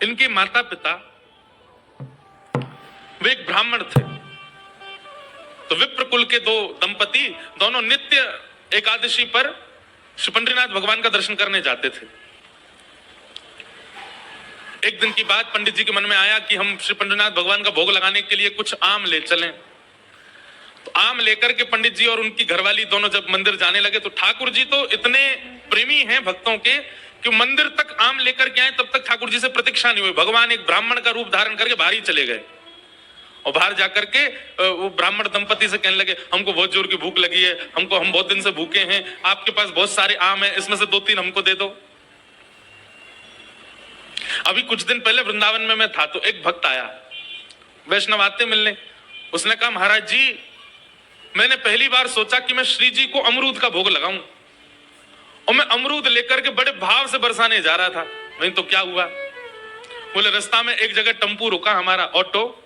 इनके माता पिता वे एक ब्राह्मण थे। तो विप्र कुल के दो दंपति दोनों नित्य एकादशी पर श्री पंडरीनाथ भगवान का दर्शन करने जाते थे। एक दिन की बात पंडित जी के मन में आया कि हम श्री पंडरीनाथ भगवान का भोग लगाने के लिए कुछ आम ले चलें। तो आम लेकर के पंडित जी और उनकी घरवाली दोनों जब मंदिर जाने लगे तो ठाकुर जी तो इतने प्रेमी हैं भक्तों के कि मंदिर तक आम लेकर के आए, तब तक ठाकुर जी से प्रतीक्षा नहीं हुई। भगवान एक ब्राह्मण का रूप धारण करके बाहर ही चले गए और बाहर जाकर के वो ब्राह्मण दंपति से कहने लगे, हमको बहुत जोर की भूख लगी है, हम बहुत दिन से भूखे हैं, आपके पास बहुत सारे आम हैं, इसमें से 2-3 हमको दे दो। अभी कुछ दिन पहले वृंदावन में मैं था तो एक भक्त आया, वैष्णव आते मिलने। उसने कहा, महाराज जी मैंने पहली बार सोचा कि मैं श्री जी को अमरूद का भोग लगाऊं, और मैं अमरूद लेकर के बड़े भाव से बरसाने जा रहा था। नहीं तो क्या हुआ, बोले रास्ता में एक जगह टेम्पू रुका हमारा ऑटो,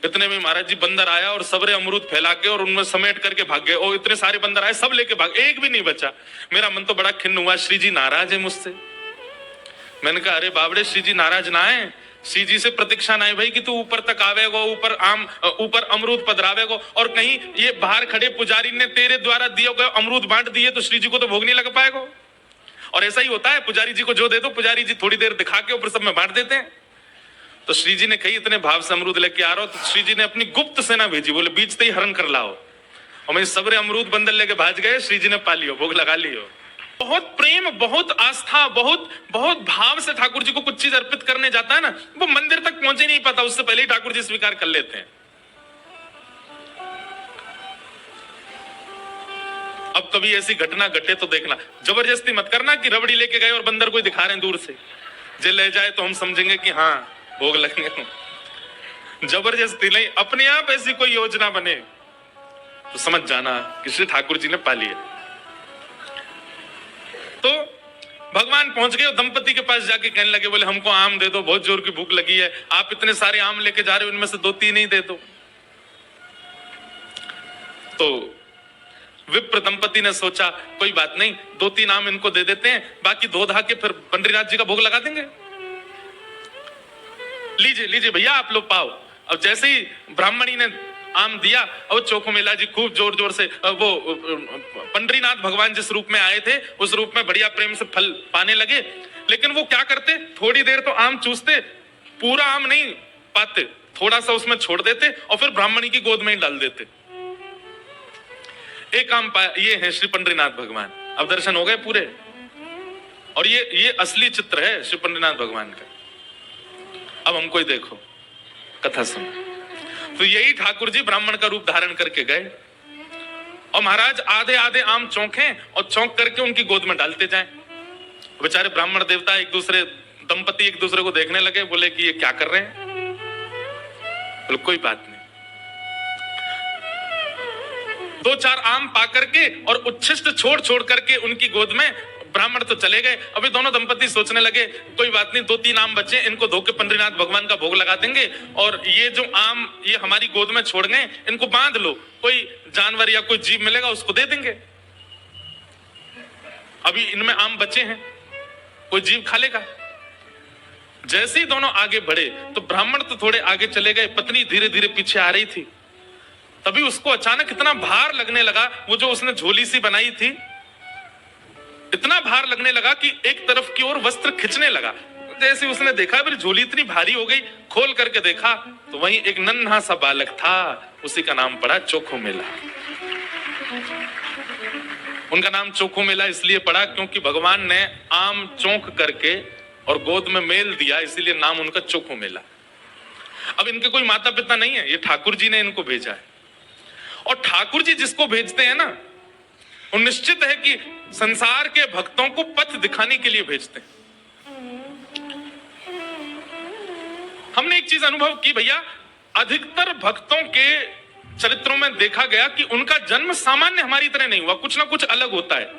इतने में महाराज जी बंदर आया और सबरे अमरूद फैला के और उनमें समेट करके भाग गए। और इतने सारे बंदर आए, सब लेके भाग, एक भी नहीं बचा। मेरा मन तो बड़ा खिन्न हुआ, श्री जी नाराज है मुझसे। मैंने कहा, अरे बाबड़े श्री जी नाराज ना है, श्री जी से प्रतीक्षा ना है भाई कि तू ऊपर तक आवेगो, ऊपर अमरूद पधरावेगो, और कहीं ये बाहर खड़े पुजारी ने तेरे द्वारा दिए गए अमरूद बांट दिए तो श्री जी को तो भोग नहीं लग पाएगा। और ऐसा ही होता है, पुजारी जी को जो दे दो पुजारी जी थोड़ी देर दिखा के ऊपर सब में बांट देते हैं। तो श्री जी ने कही, इतने भाव से अमरूद लेके आ रहा हो, तो श्री जी ने अपनी गुप्त सेना भेजी, बोले बीचते ही हरण कर लाओ। और मैं सबरे अमरूद बंदर लेके भाज गए, श्री जी ने पा लियो, भोग लगा लियो। बहुत प्रेम, बहुत आस्था, बहुत भाव से ठाकुर जी को कुछ चीज अर्पित करने जाता है ना, वो मंदिर तक पहुंचे नहीं पाता, उससे पहले ही ठाकुर जी स्वीकार कर लेते हैं। अब कभी ऐसी घटना घटे तो देखना, जबरदस्ती मत करना कि रबड़ी लेके गए और बंदर कोई दिखा रहे हैं दूर से, जे ले जाए तो हम समझेंगे कि हाँ भोग लगेंगे। जबरदस्ती नहीं, अपने आप ऐसी कोई योजना बने तो समझ जाना कि श्री ठाकुर जी ने पा लिया। तो भगवान पहुंच गए, दंपति के पास जाके कहने लगे, बोले हमको आम दे दो, बहुत जोर की भूख लगी है, आप इतने सारे आम लेके जा रहे हो, इनमें से 2-3 ही दे दो। तो विप्र दंपति ने सोचा, कोई बात नहीं, 2-3 आम इनको दे देते हैं, बाकी धो धा के फिर पंडरीनाथ जी का भोग लगा देंगे। लीजिए लीजिए भैया, आप लोग पाओ। अब जैसे ही ब्राह्मणी ने आम दिया और चोखो मेला जी खूब जोर जोर से वो पंडरीनाथ भगवान जिस रूप में आए थे उस रूप में बढ़िया प्रेम से फल पाने लगे। लेकिन वो क्या करते, थोड़ी देर तो आम चूसते, पूरा आम नहीं पाते, थोड़ा सा उसमें छोड़ देते और फिर ब्राह्मणी की गोद में ही डाल देते। एक आम पाया, ये है श्री पंडरीनाथ भगवान। अब दर्शन हो गए पूरे, और ये असली चित्र है श्री पंडरीनाथ भगवान का। अब हमको ही देखो, कथा सुनो। तो यही ठाकुर जी ब्राह्मण का रूप धारण करके गए और महाराज आधे आधे आम चौंके और चौंक करके उनकी गोद में डालते जाएं। बेचारे ब्राह्मण देवता दंपति एक दूसरे को देखने लगे, बोले कि ये क्या कर रहे हैं। बोले कोई बात नहीं। 2-4 आम पा करके और उच्छिष्ट छोड़ करके उनकी गोद में ब्राह्मण तो चले गए। अभी दोनों दंपति सोचने लगे, कोई बात नहीं, 2-3 आम बचे, इनको धो के पंडरीनाथ भगवान का भोग लगा देंगे, और ये जो आम ये हमारी गोद में छोड़ गए, इनको बांध लो, कोई जानवर या कोई जीव मिलेगा उसको दे देंगे। अभी इनमें आम बचे हैं, कोई जीव खा लेगा। जैसे ही दोनों आगे बढ़े तो ब्राह्मण तो थोड़े आगे चले गए, पत्नी धीरे धीरे पीछे आ रही थी। तभी उसको अचानक इतना भार लगने लगा, वो जो उसने झोली सी बनाई थी, इतना भार लगने लगा कि एक तरफ की ओर वस्त्र खिंचने लगा। जैसे उसने देखा मेरी झोली इतनी भारी हो गई, खोल करके देखा तो वहीं एक नन्हा सा बालक था, उसी का नाम पड़ा चोखो मेला। उनका नाम चोखो मेला इसलिए पड़ा क्योंकि भगवान ने आम चौंक करके और गोद में मेल दिया, इसीलिए नाम उनका चोखो मेला। अब इनके कोई माता पिता नहीं है, ये ठाकुर जी ने इनको भेजा है। और ठाकुर जी जिसको भेजते हैं ना, वो निश्चित है कि संसार के भक्तों को पथ दिखाने के लिए भेजते हैं। हमने एक चीज अनुभव की भैया, अधिकतर भक्तों के चरित्रों में देखा गया कि उनका जन्म सामान्य हमारी तरह नहीं हुआ, कुछ ना कुछ अलग होता है।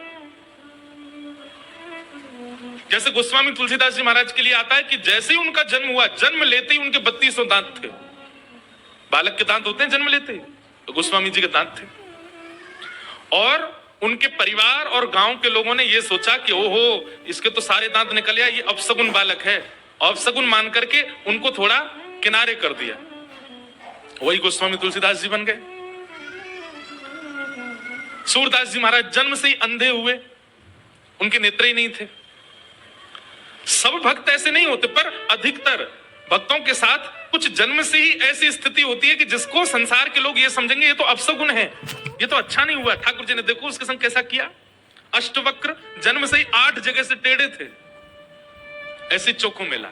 जैसे गोस्वामी तुलसीदास जी महाराज के लिए आता है कि जैसे ही उनका जन्म हुआ, जन्म लेते ही उनके 3200 दांत थे। बालक के दांत होते हैं जन्म लेते ही, तो गोस्वामी जी के दांत थे। और उनके परिवार और गांव के लोगों ने यह सोचा कि ओहो, इसके तो सारे दांत निकल आए, ये अपशगुन बालक है, अपशगुन मान करके उनको थोड़ा किनारे कर दिया। वही गोस्वामी तुलसीदास जी बन गए। सूरदास जी महाराज जन्म से ही अंधे हुए, उनके नेत्र ही नहीं थे। सब भक्त ऐसे नहीं होते, पर अधिकतर भक्तों के साथ कुछ जन्म से ही ऐसी स्थिति होती है कि जिसको संसार के लोग ये समझेंगे ये तो अपशगुन है, ये तो अच्छा नहीं हुआ। ठाकुर जी ने देखो उसके संग कैसा किया, अष्टवक्र, जन्म से ही 8 जगह से टेढ़े थे। ऐसे चोखो मेला।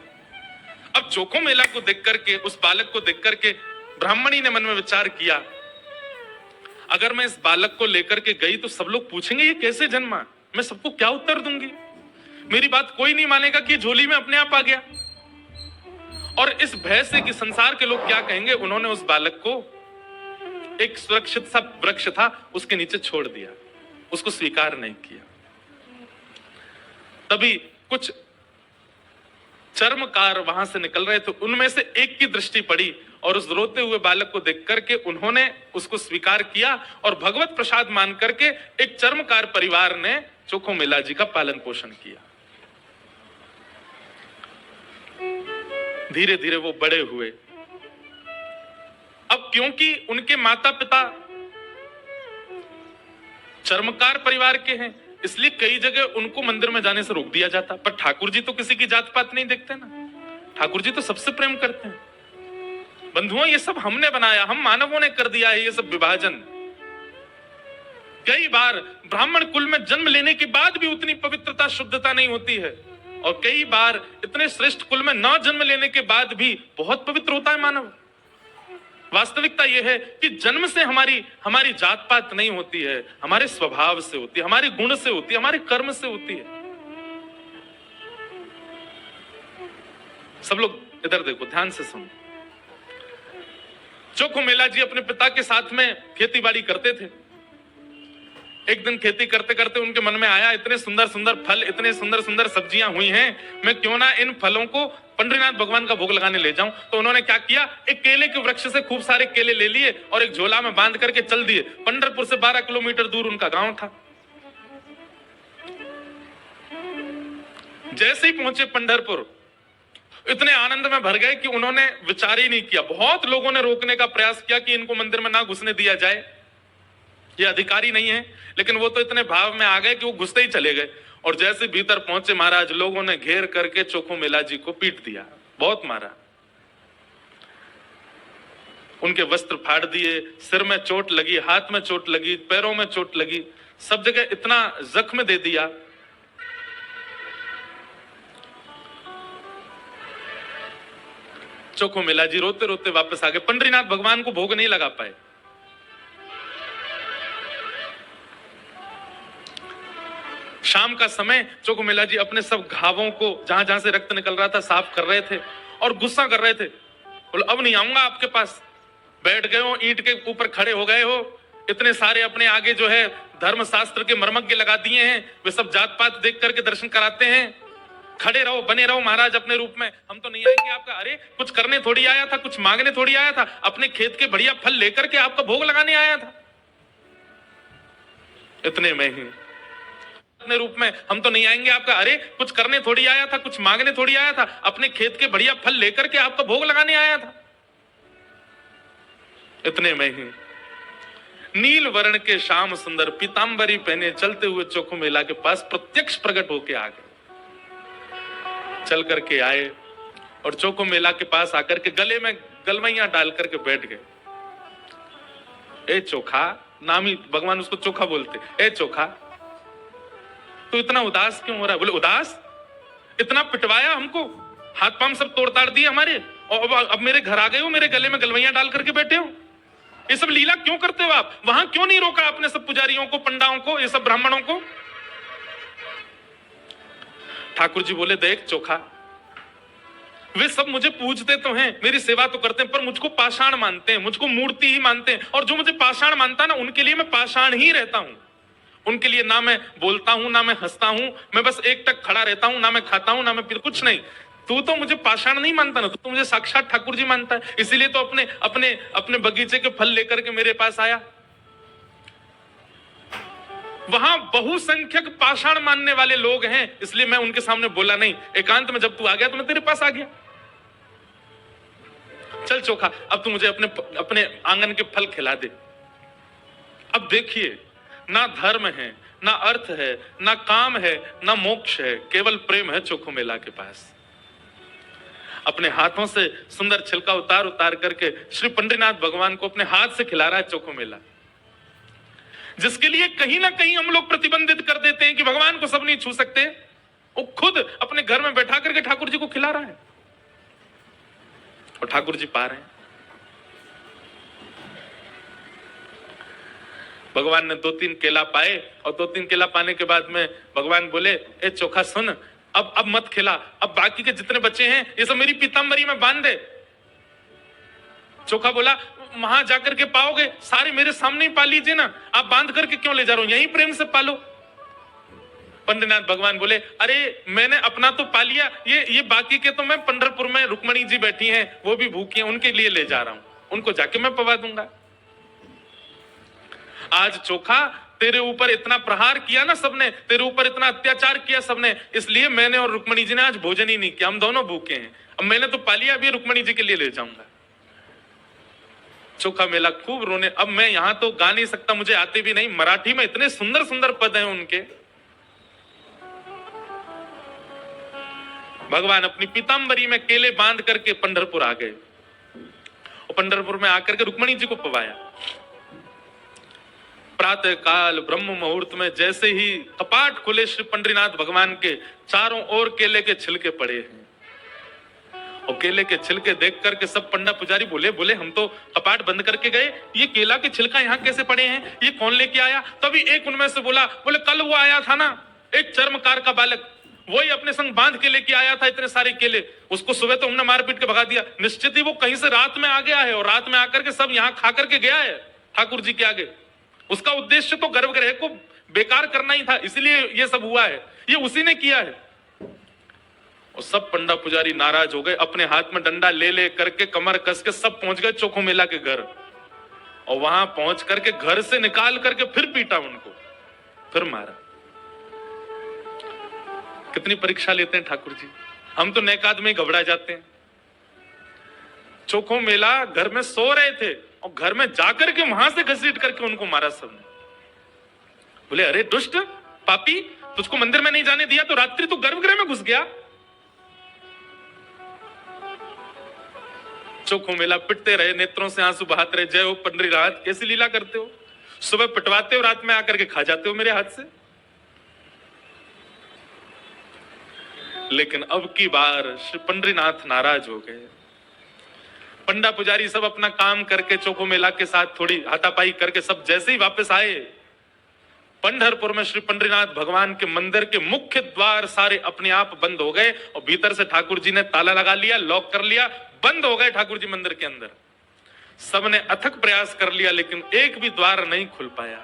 अब चोखो मेला को देख करके, उस बालक को देख करके ब्राह्मणी ने मन में विचार किया, अगर मैं इस बालक को लेकर के गई तो सब लोग पूछेंगे ये कैसे जन्मा, मैं सबको क्या उत्तर दूंगी, मेरी बात कोई नहीं मानेगा कि झोली में अपने आप आ गया। और इस भय से कि संसार के लोग क्या कहेंगे, उन्होंने उस बालक को एक सुरक्षित सा वृक्ष था उसके नीचे छोड़ दिया, उसको स्वीकार नहीं किया। तभी कुछ चर्मकार वहां से निकल रहे थे, उनमें से एक की दृष्टि पड़ी और उस रोते हुए बालक को देख करके उन्होंने उसको स्वीकार किया और भगवत प्रसाद मान करके एक चर्मकार परिवार ने चोखो मेला जी का पालन पोषण किया। धीरे धीरे वो बड़े हुए। अब क्योंकि उनके माता पिता चर्मकार परिवार के हैं, इसलिए कई जगह उनको मंदिर में जाने से रोक दिया जाता। पर ठाकुर जी तो किसी की जात पात नहीं देखते ना, ठाकुर जी तो सबसे प्रेम करते हैं। बंधुओं, ये सब हमने बनाया, हम मानवों ने कर दिया है ये सब विभाजन। कई बार ब्राह्मण कुल में जन्म लेने के बाद भी उतनी पवित्रता शुद्धता नहीं होती है, और कई बार इतने श्रेष्ठ कुल में न जन्म लेने के बाद भी बहुत पवित्र होता है मानव। वास्तविकता यह है कि जन्म से हमारी जात पात नहीं होती है, हमारे स्वभाव से होती है, हमारे गुण से होती है, हमारे कर्म से होती है। सब लोग इधर देखो, ध्यान से सुनो। चोखो मेला जी अपने पिता के साथ में खेती बाड़ी करते थे। एक दिन खेती करते करते उनके मन में आया, इतने सुंदर सुंदर फल, इतने सुंदर सुंदर सब्जियां हुई हैं, मैं क्यों ना इन फलों को पंडरीनाथ भगवान का भोग लगाने ले जाऊं। तो उन्होंने क्या किया, एक केले के वृक्ष से खूब सारे केले ले लिए और एक झोला में बांध करके चल दिए। पंढरपुर से 12 किलोमीटर दूर उनका गांव था। जैसे ही पहुंचे पंढरपुर, इतने आनंद में भर गए कि उन्होंने विचार ही नहीं किया। बहुत लोगों ने रोकने का प्रयास किया कि इनको मंदिर में ना घुसने दिया जाए, ये अधिकारी नहीं है, लेकिन वो तो इतने भाव में आ गए कि वो घुसते ही चले गए। और जैसे भीतर पहुंचे महाराज, लोगों ने घेर करके चोखो मेला जी को पीट दिया, बहुत मारा, उनके वस्त्र फाड़ दिए, सिर में चोट लगी, हाथ में चोट लगी, पैरों में चोट लगी, सब जगह इतना जख्म दे दिया। चोखो मेला जी रोते रोते वापस आ गए। पंडरीनाथ भगवान को भोग नहीं लगा पाए। शाम का समय चोखो मेला जी अपने सब घावों को, जहां जहां से रक्त निकल रहा था, साफ कर रहे थे और गुस्सा कर रहे थे। बोले अब नहीं आऊंगा आपके पास। बैठ गए हो, ईंट के ऊपर खड़े हो गए हो, इतने सारे अपने आगे जो है धर्म शास्त्र के मर्मज्ञ लगा दिए हैं, वे सब जात पात देख करके दर्शन कराते हैं। खड़े रहो, बने रहो महाराज अपने रूप में, हम तो नहीं आएंगे आपका। अरे कुछ करने थोड़ी आया था, कुछ मांगने थोड़ी आया था, अपने खेत के बढ़िया फल लेकर के आपका भोग लगाने आया था। इतने में ही अपने रूप में, हम तो नहीं आएंगे आपका। अरे कुछ करने थोड़ी आया था, कुछ मांगने थोड़ी आया था, अपने खेत के बढ़िया फल लेकर के आपका भोग लगाने आया था। इतने में ही नील वर्ण के श्याम सुंदर पीतांबरी पहने चलते हुए चोखो मेला के पास प्रत्यक्ष प्रकट होके आ गए। चल करके आए और चोखो मेला के पास आकर के गले में गलवैया डाल करके बैठ गए। ए चोखा, नाम ही भगवान उसको चोखा बोलते। ए चोखा, तो इतना उदास क्यों हो रहा है? बोले उदास, इतना पिटवाया हमको, हाथ पांव सब तोड़ ताड़ दिए हमारे, और अब मेरे घर आ गए हो, मेरे गले में गलवैया डाल करके बैठे हो। ये सब लीला क्यों करते हो आप? वहां क्यों नहीं रोका आपने सब पुजारियों को, पंडाओं को, ये सब ब्राह्मणों को? ठाकुर जी बोले देख चोखा, वे सब मुझे पूजते तो हैं, मेरी सेवा तो करते हैं, पर मुझको पाषाण मानते हैं, मुझको मूर्ति ही मानते हैं। और जो मुझे पाषाण मानता है ना, उनके लिए मैं पाषाण ही रहता हूं। उनके लिए ना मैं बोलता हूं, ना मैं हंसता हूं, मैं बस एक टक खड़ा रहता हूं, ना मैं खाता हूं, ना मैं कुछ नहीं। तू तो मुझे पाषाण नहीं मानता ना, तू मुझे साक्षात ठाकुर जी मानता है, इसीलिए तो अपने अपने अपने बगीचे के फल लेकर के मेरे पास आया। वहां बहुसंख्यक पाषाण मानने वाले लोग हैं, इसलिए मैं उनके सामने बोला नहीं। एकांत में जब तू आ गया तो मैं तेरे पास आ गया। चल चोखा, अब तू मुझे अपने आंगन के फल खिला दे। अब देखिए, ना धर्म है, ना अर्थ है, ना काम है, ना मोक्ष है, केवल प्रेम है चोखो मेला के पास। अपने हाथों से सुंदर छिलका उतार उतार करके श्री पंडरीनाथ भगवान को अपने हाथ से खिला रहा है चोखो मेला, जिसके लिए कहीं ना कहीं हम लोग प्रतिबंधित कर देते हैं कि भगवान को सब नहीं छू सकते। वो खुद अपने घर में बैठा करके ठाकुर जी को खिला रहा है और ठाकुर जी पा रहे हैं। भगवान ने 2-3 केला पाए और 2-3 केला पाने के बाद में भगवान बोले, ए चोखा सुन, अब मत खिला, अब बाकी के जितने बच्चे हैं ये सब मेरी पीतांबरी में बांध दे। चोखा बोला, वहां जाकर के पाओगे, सारे मेरे सामने ही पा लीजिए ना, आप बांध करके क्यों ले जा रहे हो, यहीं प्रेम से पालो। पंडरीनाथ भगवान बोले, अरे मैंने अपना तो पा लिया, ये बाकी के तो मैं पंढरपुर में रुक्मणी जी बैठी हैं, वो भी भूखी हैं, उनके लिए ले जा रहा हूं, उनको जाके मैं पवा दूंगा। आज चोखा तेरे ऊपर इतना प्रहार किया ना सबने, तेरे ऊपर इतना अत्याचार किया सबने, इसलिए मैंने और रुक्मणी जी ने आज भोजन ही नहीं किया, हम दोनों भूखे हैं। अब मैंने तो पा लिया, अभी रुक्मणी जी के लिए ले जाऊंगा। चोखा मेला खूब रोने। अब मैं यहां तो गा नहीं सकता, मुझे आते भी नहीं, मराठी में इतने सुंदर सुंदर पद हैं उनके। भगवान अपनी पीतांबरी में केले बांध करके पंढरपुर आ गए और पंढरपुर में आकर के रुक्मणी जी को पवाया। प्रातः काल ब्रह्म मुहूर्त में जैसे ही कपाट खुले श्री पंडरीनाथ भगवान के, चारों ओर केले के छिलके पड़े हैं और केले के छिलके देख करके सब पंडा पुजारी बोले हम तो कपाट बंद करके गए, ये केला के छिलका यहाँ कैसे पड़े हैं, ये कौन लेके आया। तभी एक उनमें से बोले कल वो आया था ना एक चर्मकार का बालक, वही अपने संग बांध के लेके आया था इतने सारे केले, उसको सुबह तो हमने मार पीट के भगा दिया, निश्चित ही वो कहीं से रात में आ गया है और रात में आकर के सब यहाँ खा करके गया है ठाकुर जी के आगे। उसका उद्देश्य तो गर्भगृह को बेकार करना ही था, इसलिए ये सब हुआ है, ये उसी ने किया है। और सब पंडा पुजारी नाराज हो गए, अपने हाथ में डंडा ले ले करके कमर कस के सब पहुंच गए चोखो मेला के घर और वहां पहुंच करके घर से निकाल करके फिर पीटा उनको, फिर मारा। कितनी परीक्षा लेते हैं ठाकुर जी, हम तो नेक आदमी घबरा जाते हैं। चोखो मेला घर में सो रहे थे और घर में जाकर के वहां से घसीट करके उनको मारा सबने। बोले, अरे दुष्ट पापी, तुझको मंदिर में नहीं जाने दिया तो रात्रि तू गर्भगृह में घुस गया। चोखो मेला पिटते रहे, नेत्रों से आंसू बहाते रहे, जय हो पंडरीनाथ, कैसी लीला करते हो, सुबह पिटवाते हो, रात में आकर के खा जाते हो मेरे हाथ से। लेकिन अब की बार श्री पंडरीनाथ नाराज हो गए। पंडा पुजारी सब अपना काम करके चोखो मेला के साथ थोड़ी हाथापाई करके सब जैसे ही वापस आए, पंढरपुर में श्री पंडरीनाथ भगवान के मंदिर के मुख्य द्वार सारे अपने आप बंद हो गए और भीतर से ठाकुर जी ने ताला लगा लिया, लॉक कर लिया, बंद हो गए ठाकुर जी मंदिर के अंदर। सबने अथक प्रयास कर लिया लेकिन एक भी द्वार नहीं खुल पाया।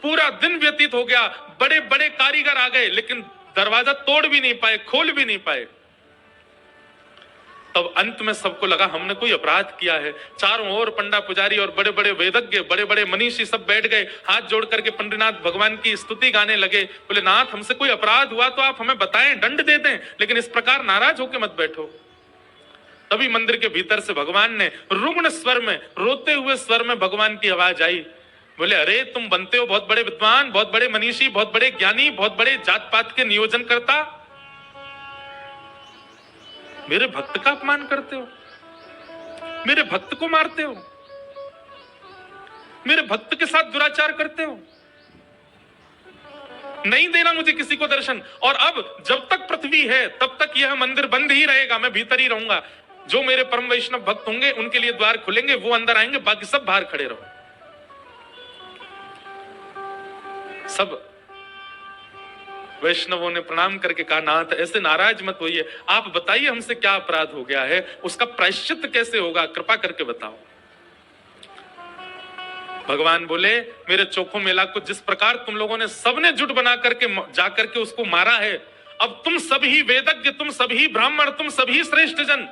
पूरा दिन व्यतीत हो गया, बड़े बड़े कारीगर आ गए लेकिन दरवाजा तोड़ भी नहीं पाए, खोल भी नहीं पाए। तब अंत में सबको लगा हमने कोई अपराध किया है। चारों ओर पंडा पुजारी और बड़े बड़े वेदज्ञ, बड़े बड़े मनीषी सब बैठ गए, हाथ जोड़ करके पंडरीनाथ भगवान की स्तुति गाने लगे। बोले, नाथ हमसे कोई अपराध हुआ तो आप हमें बताएं, दंड दे दें, लेकिन इस प्रकार नाराज होकर मत बैठो। तभी मंदिर के भीतर से भगवान ने रुग्ण स्वर में, रोते हुए स्वर में भगवान की आवाज आई। बोले, अरे तुम बनते हो बहुत बड़े विद्वान, बहुत बड़े मनीषी, बहुत बड़े ज्ञानी, बहुत बड़े जात पात के नियोजन करता, मेरे भक्त का अपमान करते हो, मेरे भक्त को मारते हो, मेरे भक्त के साथ दुराचार करते हो, नहीं देना मुझे किसी को दर्शन। और अब जब तक पृथ्वी है तब तक यह मंदिर बंद ही रहेगा, मैं भीतर ही रहूंगा। जो मेरे परम वैष्णव भक्त होंगे उनके लिए द्वार खुलेंगे, वो अंदर आएंगे, बाकी सब बाहर खड़े रहो। सब वैष्णवों ने प्रणाम करके कहा, नाथ ऐसे नाराज मत होइए, आप बताइए हमसे क्या अपराध हो गया है, उसका प्रायश्चित कैसे होगा, कृपा करके बताओ। भगवान बोले, मेरे चोखो मेला को जिस प्रकार तुम लोगों ने सबने जुट बना करके जाकर के उसको मारा है, अब तुम सभी वेदज्ञ, तुम सभी ब्राह्मण, तुम सभी श्रेष्ठ जन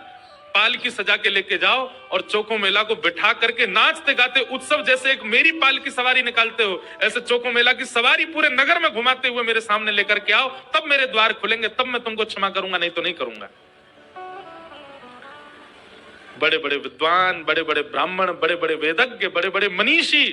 पालकी सजा के लेके जाओ और चौको मेला को बिठा करके नाचते गाते उत्सव जैसे एक मेरी पालकी सवारी निकालते हो, ऐसे चौको मेला की सवारी पूरे नगर में घुमाते हुए मेरे सामने लेकर के आओ, तब मेरे द्वार खुलेंगे, तब मैं तुमको क्षमा करूंगा, नहीं तो नहीं करूंगा। बड़े बड़े विद्वान, बड़े बड़े ब्राह्मण, बड़े बड़े वेदज्ञ, बड़े बड़े मनीषी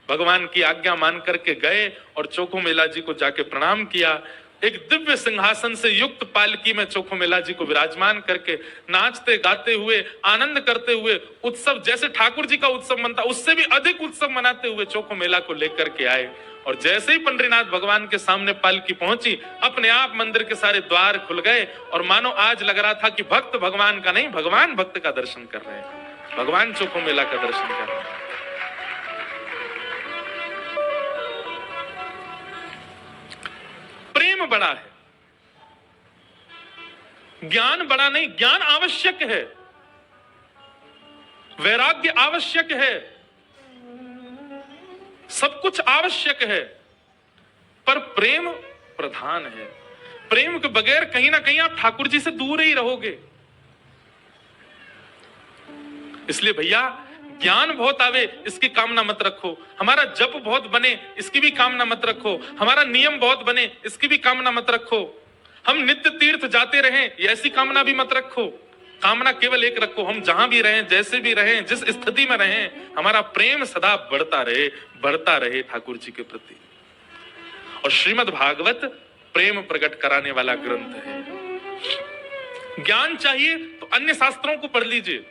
भगवान की आज्ञा मान करके गए और चौको मेला जी को जाके प्रणाम किया। एक दिव्य सिंहासन से युक्त पालकी में चौको मेला जी को विराजमान करके नाचते गाते हुए, आनंद करते हुए, उत्सव जैसे ठाकुर जी का उत्सव मनता उससे भी अधिक उत्सव मनाते हुए चौको मेला को लेकर के आए। और जैसे ही पंडरीनाथ भगवान के सामने पालकी पहुंची, अपने आप मंदिर के सारे द्वार खुल गए और मानो आज लग रहा था कि भक्त भगवान का नहीं, भगवान भक्त का दर्शन कर रहे हैं, भगवान चौको मेला का दर्शन कर रहे हैं। प्रेम बड़ा है, ज्ञान बड़ा नहीं। ज्ञान आवश्यक है, वैराग्य आवश्यक है, सब कुछ आवश्यक है, पर प्रेम प्रधान है। प्रेम के बगैर कहीं ना कहीं आप ठाकुर जी से दूर ही रहोगे। इसलिए भैया, ज्ञान बहुत आवे इसकी कामना मत रखो, हमारा जप बहुत बने इसकी भी कामना मत रखो, हमारा नियम बहुत बने इसकी भी कामना मत रखो, हम नित्य तीर्थ जाते रहें ये ऐसी कामना भी मत रखो। कामना केवल एक रखो, हम जहां भी रहें, जैसे भी रहें, जिस स्थिति में रहें, हमारा प्रेम सदा बढ़ता रहे ठाकुर जी के प्रति। और श्रीमद् भागवत प्रेम प्रकट कराने वाला ग्रंथ है। ज्ञान चाहिए तो अन्य शास्त्रों को पढ़ लीजिए,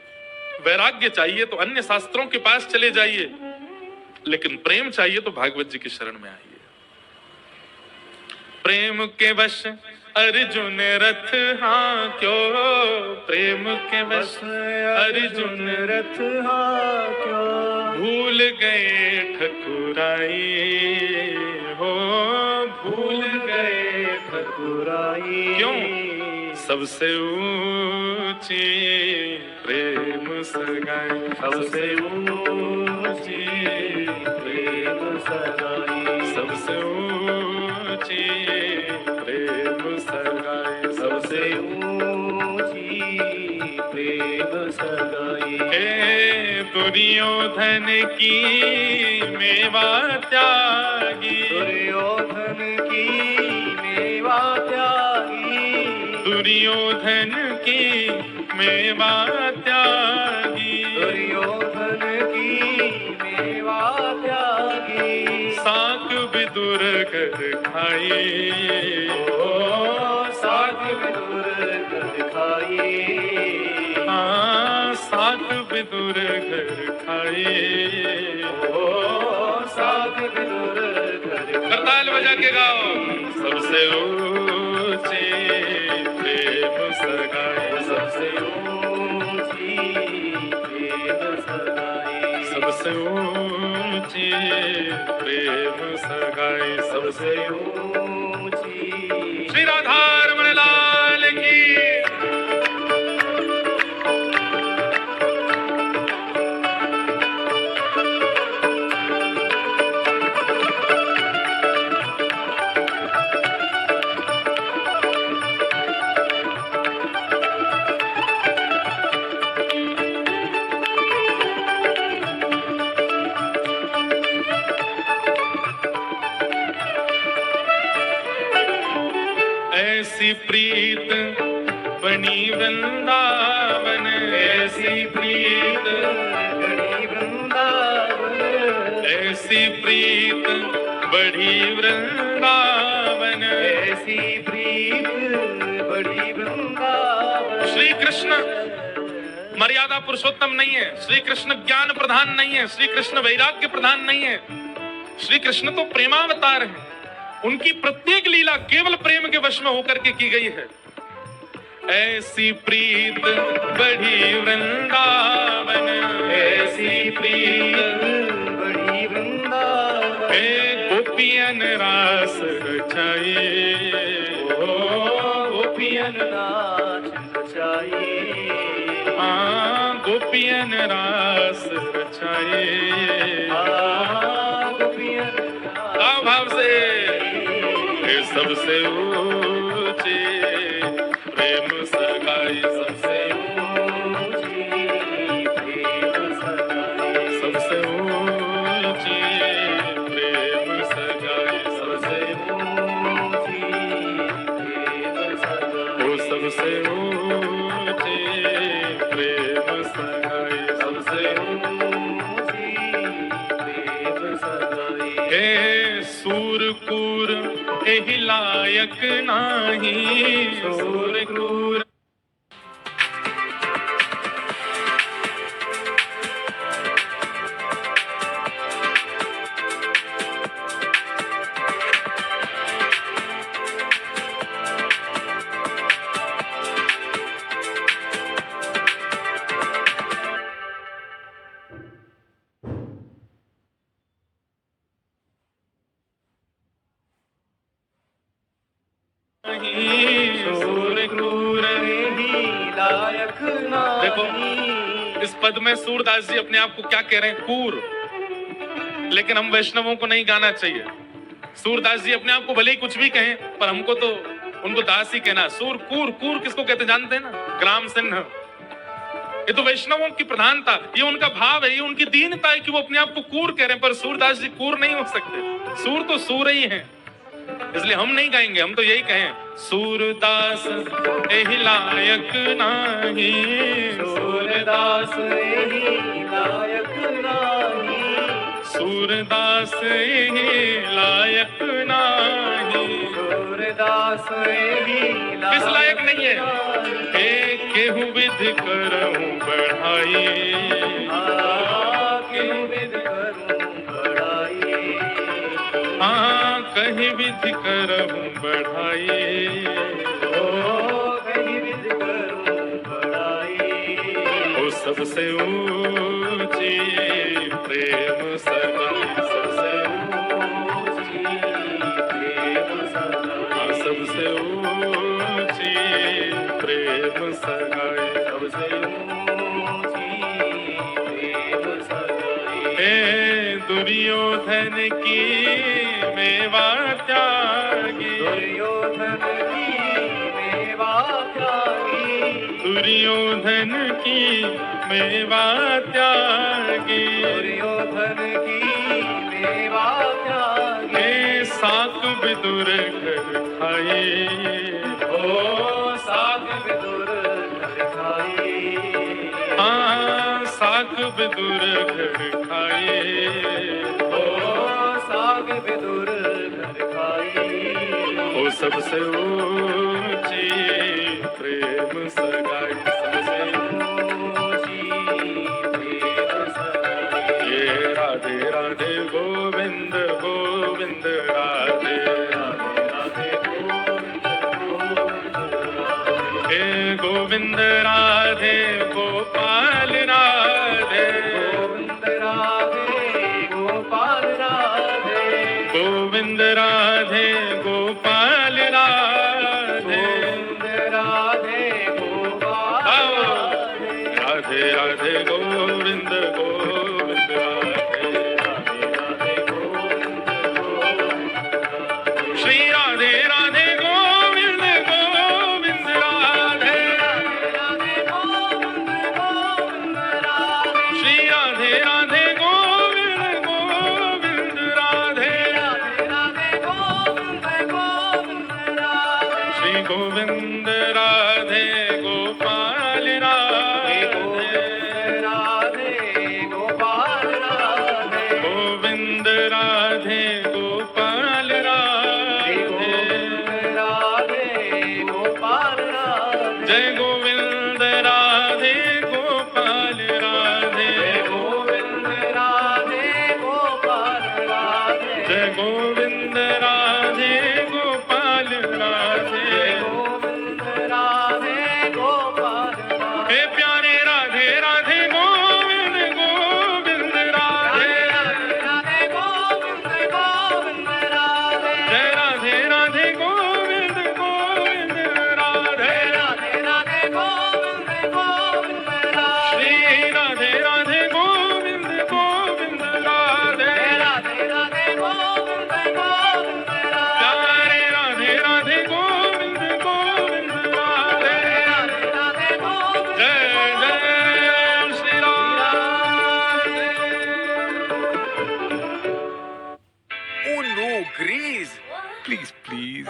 वैराग्य चाहिए तो अन्य शास्त्रों के पास चले जाइए, लेकिन प्रेम चाहिए तो भागवत जी की शरण में आइए। प्रेम के वश अर्जुन रथ हाँ क्यों, प्रेम के वश अर्जुन रथ हाँ क्यों, भूल गए ठकुराई हो, भूल गए ठकुराई। क्यों? सबसे ऊंची प्रेम सगाई, सबसे ऊंची प्रेम सगाई, सबसे ऊंची प्रेम सगाई, सबसे ऊंची प्रेम सगाई। हे दुर्योधन की मेवा त्यागी, दुर्योधन की मेवा त्यागी, दुर्योधन की मेवा त्यागी, दुर्योधन की मेवा त्यागी। साक विदुर कर खाई, साक विदुर कर खाई, हाँ साक विदुर कर खाई, साक विदुर कर। करताल बजा के गाओ। सबसे ऊंची प्रेम सगाई, सबसे ऊंची प्रेम सगाई, सबसे ऊंची प्रेम सगाई, सबसे ऊंची। श्री राधा रमण लाल की। ऐसी प्रीत बनी वृंदावन, ऐसी प्रीत बनी वृंदावन, ऐसी प्रीत बढ़ी वृंदावन, ऐसी प्रीत बढ़ी वृंदावन। श्री कृष्ण मर्यादा पुरुषोत्तम नहीं है, श्री कृष्ण ज्ञान प्रधान नहीं है, श्री कृष्ण वैराग्य प्रधान नहीं है, श्री कृष्ण तो प्रेमावतार है। उनकी प्रत्येक लीला केवल प्रेम के वश में होकर के की गई है। ऐसी प्रीत बढ़ी वृंदावन, ऐसी प्रीत बढ़ी वृंदावन, गोपियन रास रचाई, गोपियन रास रचाई, हाँ गोपियन रास रचाई, गोपियन भाव से। सबसे ऊंची प्रेम सगाई, सबसे एहि लायक नाही सूर क्रूर। देखो इस पद में सूरदास जी अपने आप को क्या कह रहे हैं, कूर। लेकिन हम वैष्णवों को नहीं गाना चाहिए। सूरदास जी अपने आप को भले ही कुछ भी कहें, पर हमको तो उनको दास ही कहना। सूर कूर, कूर किसको कहते जानते हैं ना, ग्राम सिंह। ये तो वैष्णवों की प्रधानता, ये उनका भाव है, ये उनकी दीनता है कि वो अपने आप को कूर कह रहे हैं। पर सूरदास जी कूर नहीं हो सकते, सूर तो सूर ही है। इसलिए हम नहीं गाएंगे, हम तो यही कहें, सूरदास एहि लायक नाही, सूरदास एहि लायक नाही, सूरदास एहि लायक नाही। सूरदास एहि किस लायक नहीं है? हे केहू विधि करऊं बढ़ाई, केहू विधि करूं बढ़ाई, हाँ कहीं विधि करऊं बढ़ाई, कहीं विधि करूं बढ़ाई। वो सबसे ऊंची प्रेम सगाई, सबसे ऊंची प्रेम सगाई, सबसे ऊंची प्रेम सगाई, सबसे ऊंची प्रेम सगाई। हे दुर्योधन की मेवा त्यागी, दुर्योधन की मेवा त्यागी, दुर्योधन की मेवा त्यागी, दुर्योधन की मेवा त्यागी। हे साक विदुर घर खाई, ओ साग विदुर घर खाई, हाँ साक विदुर घर खाई, ओ साग विदुर घर खाई। वो सबसे ऊंची प्रेम सगाई, सबसे ऊंची प्रेम सगाई। ये राधे राधे गोविंद गोविंद राधे राधे गोविंद गोविंद राधे, हे गोविंद राधे गोपाल राधे, गोविंद राधे गोपाल राधे, गोविंद राधे गोपाल राधे, गोविंद राधे गोपाल राधे, राधे राधे गोविंद गोविंद राधे, राधे राधे गोविंद गोविंद राधे। श्री राधे राधे गोविंद गोविंद राधे, राधे गोविंद गोविंद राधे, श्री राधे राधे गोविंद गोविंद राधे, राधे राधे गोविंद गोविंद राधे, श्री गोविंद राधे गोपाल राधे, राधे गोपाल राधे, गोविंद राधे गोपाल राधे, गोविंद राधे गोपाल राधे, जय गोविंद राधे गोपाल राधे, गोविंद राधे गोपाल राधे, जय गोविंद राधे गोपाल राधे, गोविंद राधे गोपाल राधे। हे प्यारे राधे राधे गोविंद गोविंद राधे, राधे गोविंद गोविंद राधे, जय राधे राधे गोविंद गोविंद राधे, राधे राधे गोविंद गोविंद राधे, श्री राधे राधे गोविंद गोविंद राधे, राधे राधे गोविंद गोविंद राधे, प्यारे राधे राधे गोविंद गोविंद राधे, राधे राधे गोविंद जय जय Shri Radhe. Oh no, Grace! Please, please.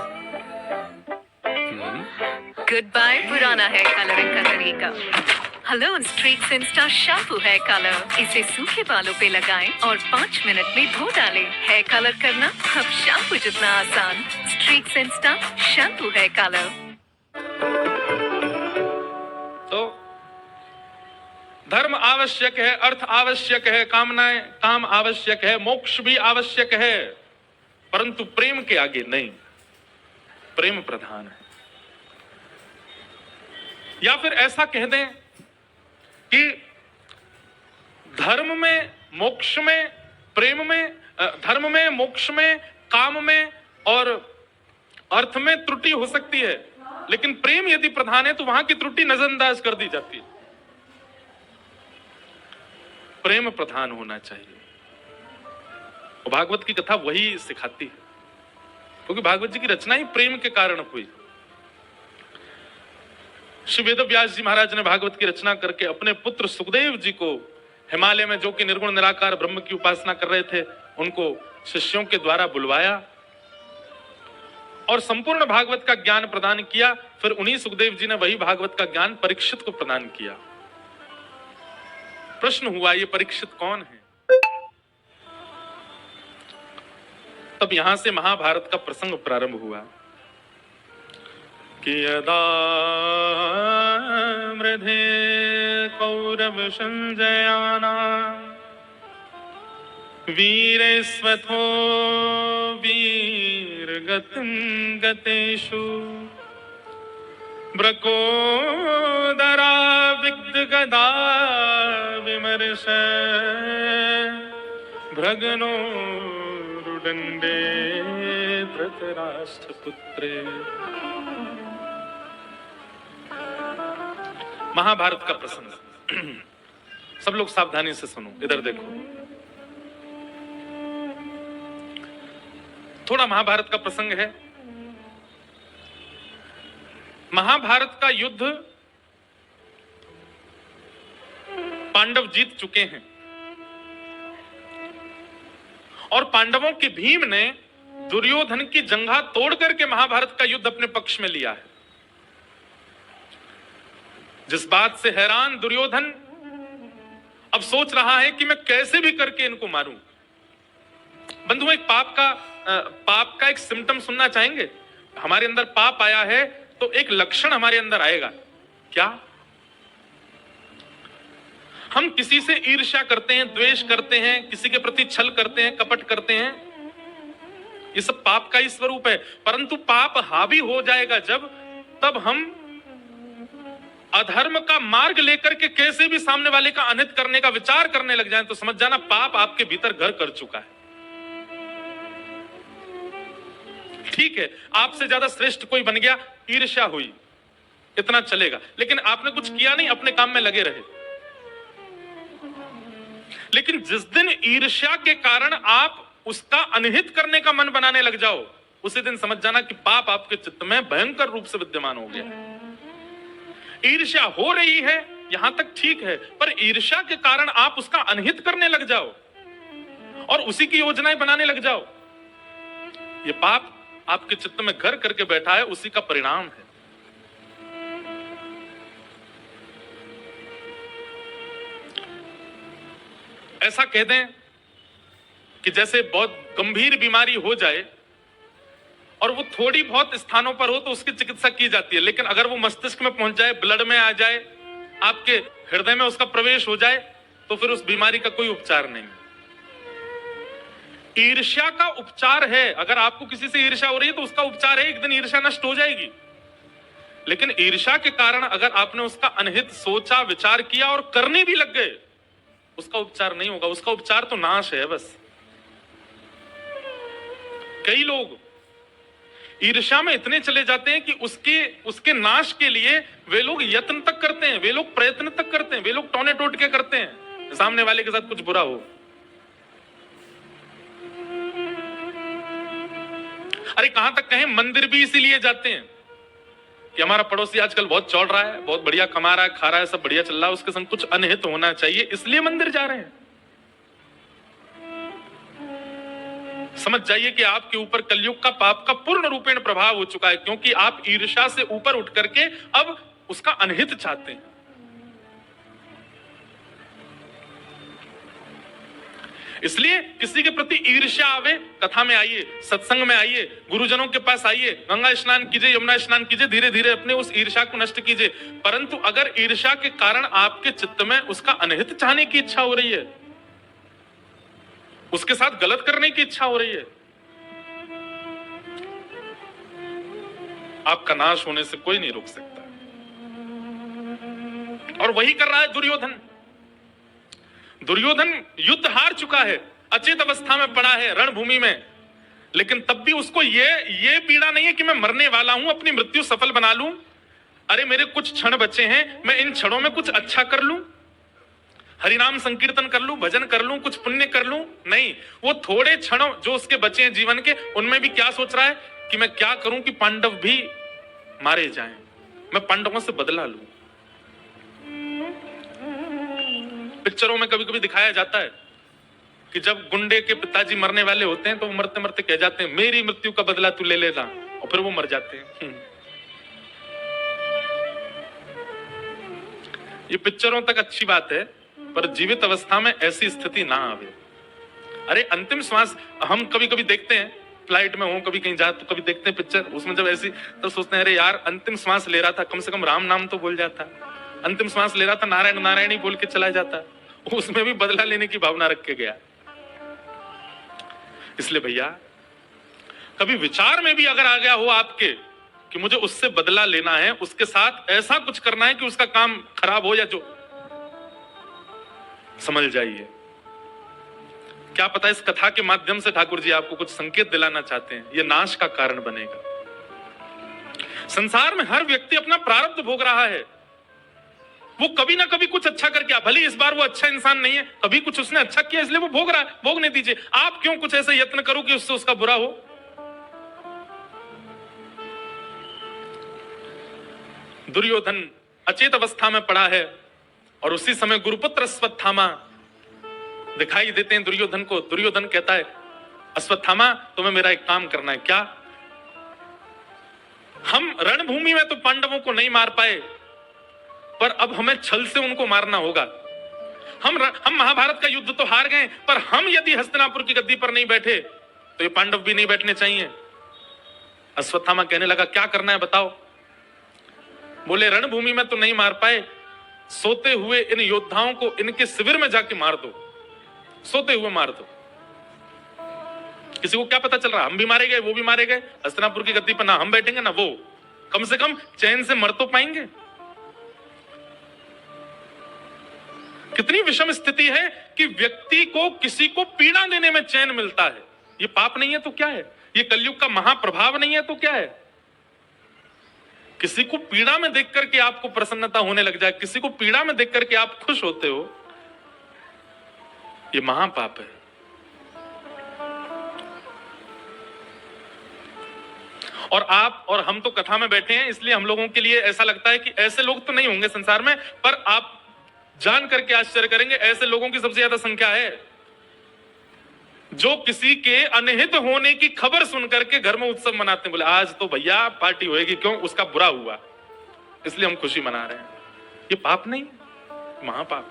Goodbye पुराना है कलरिंग का तरीका। Hello streaks insta shampoo hair colour, इसे सूखे बालों पे लगाएं और 5 मिनट में धो डालें। हेयर कलर करना अब शैम्पू जितना आसान। Streaks insta shampoo hair colour. तो धर्म आवश्यक है, अर्थ आवश्यक है, काम आवश्यक है, मोक्ष भी आवश्यक है, परंतु प्रेम के आगे नहीं। प्रेम प्रधान है। या फिर ऐसा कह दें कि धर्म में, मोक्ष में, प्रेम में, धर्म में, मोक्ष में, काम में और अर्थ में त्रुटि हो सकती है, लेकिन प्रेम यदि प्रधान है तो वहां की त्रुटि नजरअंदाज कर दी जाती है। प्रेम प्रधान होना चाहिए। और भागवत की कथा वही सिखाती है, क्योंकि भागवत जी की रचना ही प्रेम के कारण हुई। श्री वेद व्यास जी महाराज ने भागवत की रचना करके अपने पुत्र सुखदेव जी को हिमालय में, जो कि निर्गुण निराकार ब्रह्म की उपासना कर रहे थे, उनको शिष्यों के द्वारा बुलवाया और संपूर्ण भागवत का ज्ञान प्रदान किया। फिर उन्हीं सुखदेव जी ने वही भागवत का ज्ञान परीक्षित को प्रदान किया। प्रश्न हुआ, ये परीक्षित कौन है? तब यहां से महाभारत का प्रसंग प्रारंभ हुआ कि यदा मृधे कौरव संजयाना वीरेस्वथो वीरगतिं गतेषु ब्रकोदरा विद्गदा विमर्श भ्रगनो रुदंडे धृतराष्ट्रपुत्रे। महाभारत का प्रसंग। सब लोग सावधानी से सुनो, इधर देखो। थोड़ा महाभारत का प्रसंग है। महाभारत का युद्ध पांडव जीत चुके हैं और पांडवों के भीम ने दुर्योधन की जंघा तोड़ करके महाभारत का युद्ध अपने पक्ष में लिया है। जिस बात से हैरान दुर्योधन अब सोच रहा है कि मैं कैसे भी करके इनको मारूं। बंधुओं, एक पाप का एक सिम्टम सुनना चाहेंगे? हमारे अंदर पाप आया है तो एक लक्षण हमारे अंदर आएगा। क्या? हम किसी से ईर्ष्या करते हैं, द्वेष करते हैं, किसी के प्रति छल करते हैं, कपट करते हैं। ये सब पाप का ही स्वरूप है। परंतु पाप हावी हो जाएगा जब, तब हम अधर्म का मार्ग लेकर के कैसे भी सामने वाले का अनित करने का विचार करने लग जाएं, तो समझ जाना पाप आपके भीतर घर कर चुका है। ठीक है, आपसे ज्यादा श्रेष्ठ कोई बन गया, ईर्ष्या हुई, इतना चलेगा, लेकिन आपने कुछ किया नहीं, अपने काम में लगे रहे। लेकिन जिस दिन ईर्ष्या के कारण आप उसका अनहित करने का मन बनाने लग जाओ, उसी दिन समझ जाना कि पाप आपके चित्त में भयंकर रूप से विद्यमान हो गया। ईर्ष्या हो रही है यहां तक ठीक है, पर ईर्ष्या के कारण आप उसका अनहित करने लग जाओ और उसी की योजनाएं बनाने लग जाओ, ये पाप आपके चित्त में घर करके बैठा है, उसी का परिणाम है। ऐसा कह दें कि जैसे बहुत गंभीर बीमारी हो जाए और वो थोड़ी बहुत स्थानों पर हो तो उसकी चिकित्सा की जाती है, लेकिन अगर वो मस्तिष्क में पहुंच जाए, ब्लड में आ जाए, आपके हृदय में उसका प्रवेश हो जाए, तो फिर उस बीमारी का कोई उपचार नहीं। ईर्ष्या का उपचार है। अगर आपको किसी से ईर्ष्या हो रही है तो उसका उपचार है, एक दिन ईर्ष्या नष्ट हो जाएगी। लेकिन ईर्ष्या के कारण अगर आपने उसका अनहित सोचा, विचार किया और करने भी लग गए, उसका उपचार नहीं होगा। उसका उपचार तो नाश है बस। कई लोग ईर्ष्या में इतने चले जाते हैं कि उसके नाश के लिए वे लोग यत्न तक करते हैं, वे लोग प्रयत्न तक करते हैं, वे लोग टोने टोटके करते हैं सामने वाले के साथ कुछ बुरा हो। अरे कहां तक कहें, मंदिर भी इसीलिए जाते हैं कि हमारा पड़ोसी आजकल बहुत चौड़ रहा है, बहुत बढ़िया कमा रहा है, खा रहा है, सब बढ़िया चल रहा है, उसके संग कुछ अनहित होना चाहिए, इसलिए मंदिर जा रहे हैं। समझ जाइए कि आपके ऊपर कलयुग का पाप का पूर्ण रूपेण प्रभाव हो चुका है, क्योंकि आप ईर्ष्या से ऊपर उठ करके अब उसका अनहित चाहते हैं। इसलिए किसी के प्रति ईर्ष्या आवे, कथा में आइए, सत्संग में आइए, गुरुजनों के पास आइए, गंगा स्नान कीजिए, यमुना स्नान कीजिए, धीरे धीरे अपने उस ईर्ष्या को नष्ट कीजिए। परंतु अगर ईर्ष्या के कारण आपके चित्त में उसका अनहित चाहने की इच्छा हो रही है, उसके साथ गलत करने की इच्छा हो रही है, आपका नाश होने से कोई नहीं रोक सकता। और वही कर रहा है दुर्योधन। दुर्योधन युद्ध हार चुका है, अचेत अवस्था में पड़ा है रणभूमि में, लेकिन तब भी उसको ये पीड़ा नहीं है कि मैं मरने वाला हूं, अपनी मृत्यु सफल बना लूं। अरे मेरे कुछ क्षण बचे हैं, मैं इन क्षणों में कुछ अच्छा कर लूं, हरिनाम संकीर्तन कर लूं, भजन कर लूं, कुछ पुण्य कर लूं। नहीं, वो थोड़े क्षणों जो उसके बचे हैं जीवन के, उनमें भी क्या सोच रहा है कि मैं क्या करूं कि पांडव भी मारे जाएं, मैं पांडवों से बदला लूं। पिक्चरों में कभी कभी दिखाया जाता है कि जब गुंडे के पिताजी मरने वाले होते हैं तो वो मरते मरते कह जाते हैं मेरी मृत्यु का बदला तू ले लेना, और फिर वो मर जाते हैं। ये पिक्चरों तक अच्छी बात है, पर जीवित अवस्था में ऐसी स्थिति ना आवे। अरे अंतिम श्वास हम कभी कभी देखते हैं, फ्लाइट में हो, कभी कहीं जा तो कभी देखते हैं पिक्चर, उसमें जब ऐसी तो सोचते हैं अरे यार अंतिम श्वास ले रहा था, कम से कम राम नाम तो बोल जाता, अंतिम श्वास ले रहा था नारायण नारायण ही बोल के चला जाता, उसमें भी बदला लेने की भावना रख के गया। इसलिए भैया कभी विचार में भी अगर आ गया हो आपके कि मुझे उससे बदला लेना है, उसके साथ ऐसा कुछ करना है कि उसका काम खराब हो या जो, समझ जाइए क्या पता इस कथा के माध्यम से ठाकुर जी आपको कुछ संकेत दिलाना चाहते हैं, यह नाश का कारण बनेगा। संसार में हर व्यक्ति अपना प्रारब्ध भोग रहा है, वो कभी ना कभी कुछ अच्छा करके आ, भले इस बार वो अच्छा इंसान नहीं है, कभी कुछ उसने अच्छा किया इसलिए वो भोग रहा है, भोगने दीजिए। आप क्यों कुछ ऐसे यत्न करो कि उससे उसका बुरा हो। दुर्योधन अचेत अवस्था में पड़ा है और उसी समय गुरुपुत्र अश्वत्थामा दिखाई देते हैं दुर्योधन को। दुर्योधन कहता है अश्वत्थामा तुम्हें मेरा एक काम करना है। क्या? हम रणभूमि में तो पांडवों को नहीं मार पाए, पर अब हमें छल से उनको मारना होगा। हम महाभारत का युद्ध तो हार गए, पर हम यदि हस्तिनापुर की गद्दी पर नहीं बैठे तो ये पांडव भी नहीं बैठने चाहिए। अश्वत्थामा कहने लगा क्या करना है बताओ। बोले रणभूमि में तो नहीं मार पाए, सोते हुए इन योद्धाओं को इनके शिविर में जाके मार दो, सोते हुए मार दो। किसी को क्या पता चल रहा, हम भी मारे गए, वो भी मारे गए, हस्तिनापुर की गद्दी पर ना हम बैठेंगे ना वो, कम से कम चैन से मर तो पाएंगे। कितनी विषम स्थिति है कि व्यक्ति को किसी को पीड़ा देने में चैन मिलता है। ये पाप नहीं है तो क्या है, ये कलयुग का महाप्रभाव नहीं है तो क्या है। किसी को पीड़ा में देख करके आपको प्रसन्नता होने लग जाए, किसी को पीड़ा में देख करके आप खुश होते हो, ये महापाप है। और आप और हम तो कथा में बैठे हैं, इसलिए हम लोगों के लिए ऐसा लगता है कि ऐसे लोग तो नहीं होंगे संसार में, पर आप जान करके आश्चर्य करेंगे ऐसे लोगों की सबसे ज्यादा संख्या है जो किसी के अनहित होने की खबर सुन करके घर में उत्सव मनाते हैं। बोले आज तो भैया पार्टी होएगी, क्यों? उसका बुरा हुआ इसलिए हम खुशी मना रहे हैं। ये पाप नहीं, महापाप।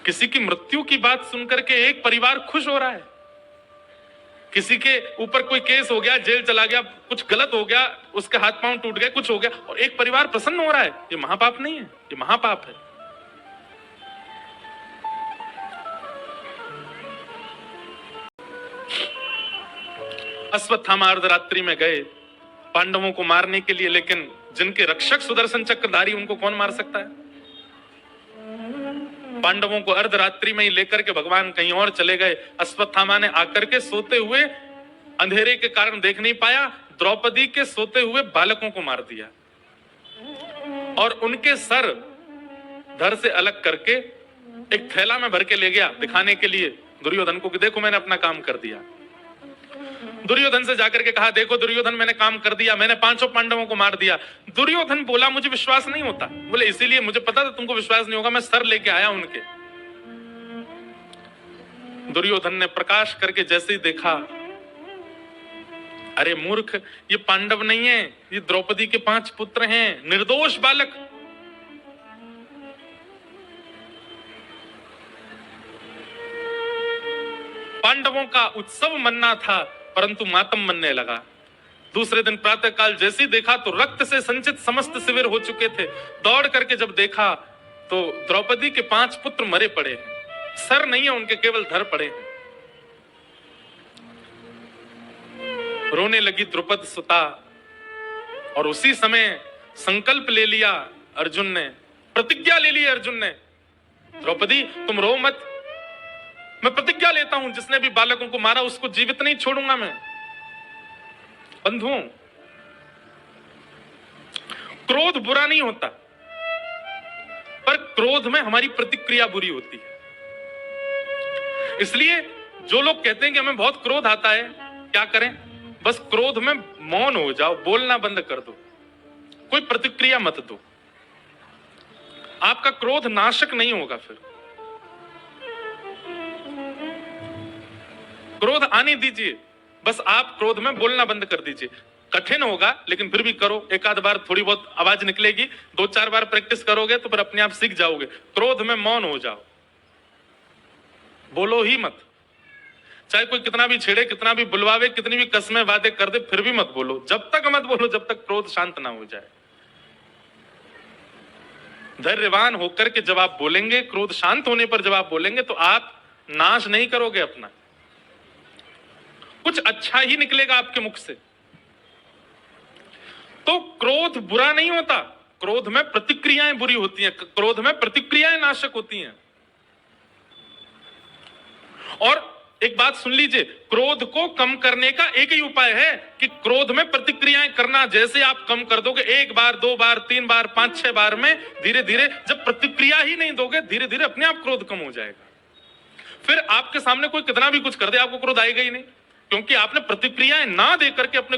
किसी की मृत्यु की बात सुनकर के एक परिवार खुश हो रहा है, किसी के ऊपर कोई केस हो गया, जेल चला गया, कुछ गलत हो गया, उसके हाथ पांव टूट गए, कुछ हो गया और एक परिवार प्रसन्न हो रहा है, ये महापाप नहीं है, ये महापाप है। अश्वत्थामा अर्धरात्रि में गए पांडवों को मारने के लिए, लेकिन जिनके रक्षक सुदर्शन चक्रधारी उनको कौन मार सकता है। पांडवों को अर्धरात्रि में ही लेकर के भगवान कहीं और चले गए। अश्वत्थामा ने आकर के सोते हुए, अंधेरे के कारण देख नहीं पाया, द्रौपदी के सोते हुए बालकों को मार दिया और उनके सर धड़ से अलग करके एक थैला में भर के ले गया दिखाने के लिए दुर्योधन को कि देखो मैंने अपना काम कर दिया। दुर्योधन से जाकर के कहा देखो दुर्योधन मैंने काम कर दिया, मैंने 500 पांडवों को मार दिया। दुर्योधन बोला मुझे विश्वास नहीं होता। बोले इसीलिए मुझे पता था तुमको विश्वास नहीं होगा, मैं सर लेके आया उनके। दुर्योधन ने प्रकाश करके जैसे ही देखा, अरे मूर्ख, ये पांडव नहीं है, ये द्रौपदी के 5 पुत्र हैं, निर्दोष बालक। पांडवों का उत्सव मनना था, परंतु मातम मनने लगा। दूसरे दिन प्रातःकाल जैसे ही देखा तो रक्त से संचित समस्त शिविर हो चुके थे। दौड़ करके जब देखा तो द्रौपदी के 5 पुत्र मरे पड़े हैं, सर नहीं है उनके, केवल धर पड़े हैं। रोने लगी द्रुपद सुता, और उसी समय संकल्प ले लिया अर्जुन ने, प्रतिज्ञा ले ली अर्जुन ने, द्रौपदी तुम रो मत, मैं प्रतिज्ञा लेता हूं जिसने भी बालकों को मारा उसको जीवित नहीं छोड़ूंगा मैं। बंधुओं, क्रोध बुरा नहीं होता, पर क्रोध में हमारी प्रतिक्रिया बुरी होती है। इसलिए जो लोग कहते हैं कि हमें बहुत क्रोध आता है, क्या करें? बस क्रोध में मौन हो जाओ, बोलना बंद कर दो, कोई प्रतिक्रिया मत दो, आपका क्रोध नाशक नहीं होगा। फिर क्रोध आने दीजिए, बस आप क्रोध में बोलना बंद कर दीजिए। कठिन होगा लेकिन फिर भी करो, एक आध बार थोड़ी बहुत आवाज निकलेगी, 2-4 बार प्रैक्टिस करोगे तो फिर अपने आप सीख जाओगे। क्रोध में मौन हो जाओ, बोलो ही मत, चाहे कोई कितना भी छेड़े, कितना भी बुलवावे, कितनी भी कस्में वादे कर दे, फिर भी मत बोलो। जब तक मत बोलो जब तक क्रोध शांत ना हो जाए। धैर्यवान होकर के जब आप बोलेंगे, क्रोध शांत होने पर जब आप बोलेंगे तो आप नाश नहीं करोगे अपना, कुछ अच्छा ही निकलेगा आपके मुख से। तो क्रोध बुरा नहीं होता, क्रोध में प्रतिक्रियाएं बुरी होती हैं, क्रोध में प्रतिक्रियाएं नाशक होती हैं। और एक बात सुन लीजिए, क्रोध को कम करने का एक ही उपाय है कि क्रोध में प्रतिक्रियाएं करना जैसे आप कम कर दोगे, 1 बार 2 बार 3 बार 5-6 बार में, धीरे धीरे जब प्रतिक्रिया ही नहीं दोगे, धीरे धीरे अपने आप क्रोध कम हो जाएगा। फिर आपके सामने कोई कितना भी कुछ कर दे, आपको क्रोध आएगा ही नहीं, क्योंकि आपने प्रतिक्रियाएं ना दे करके अपने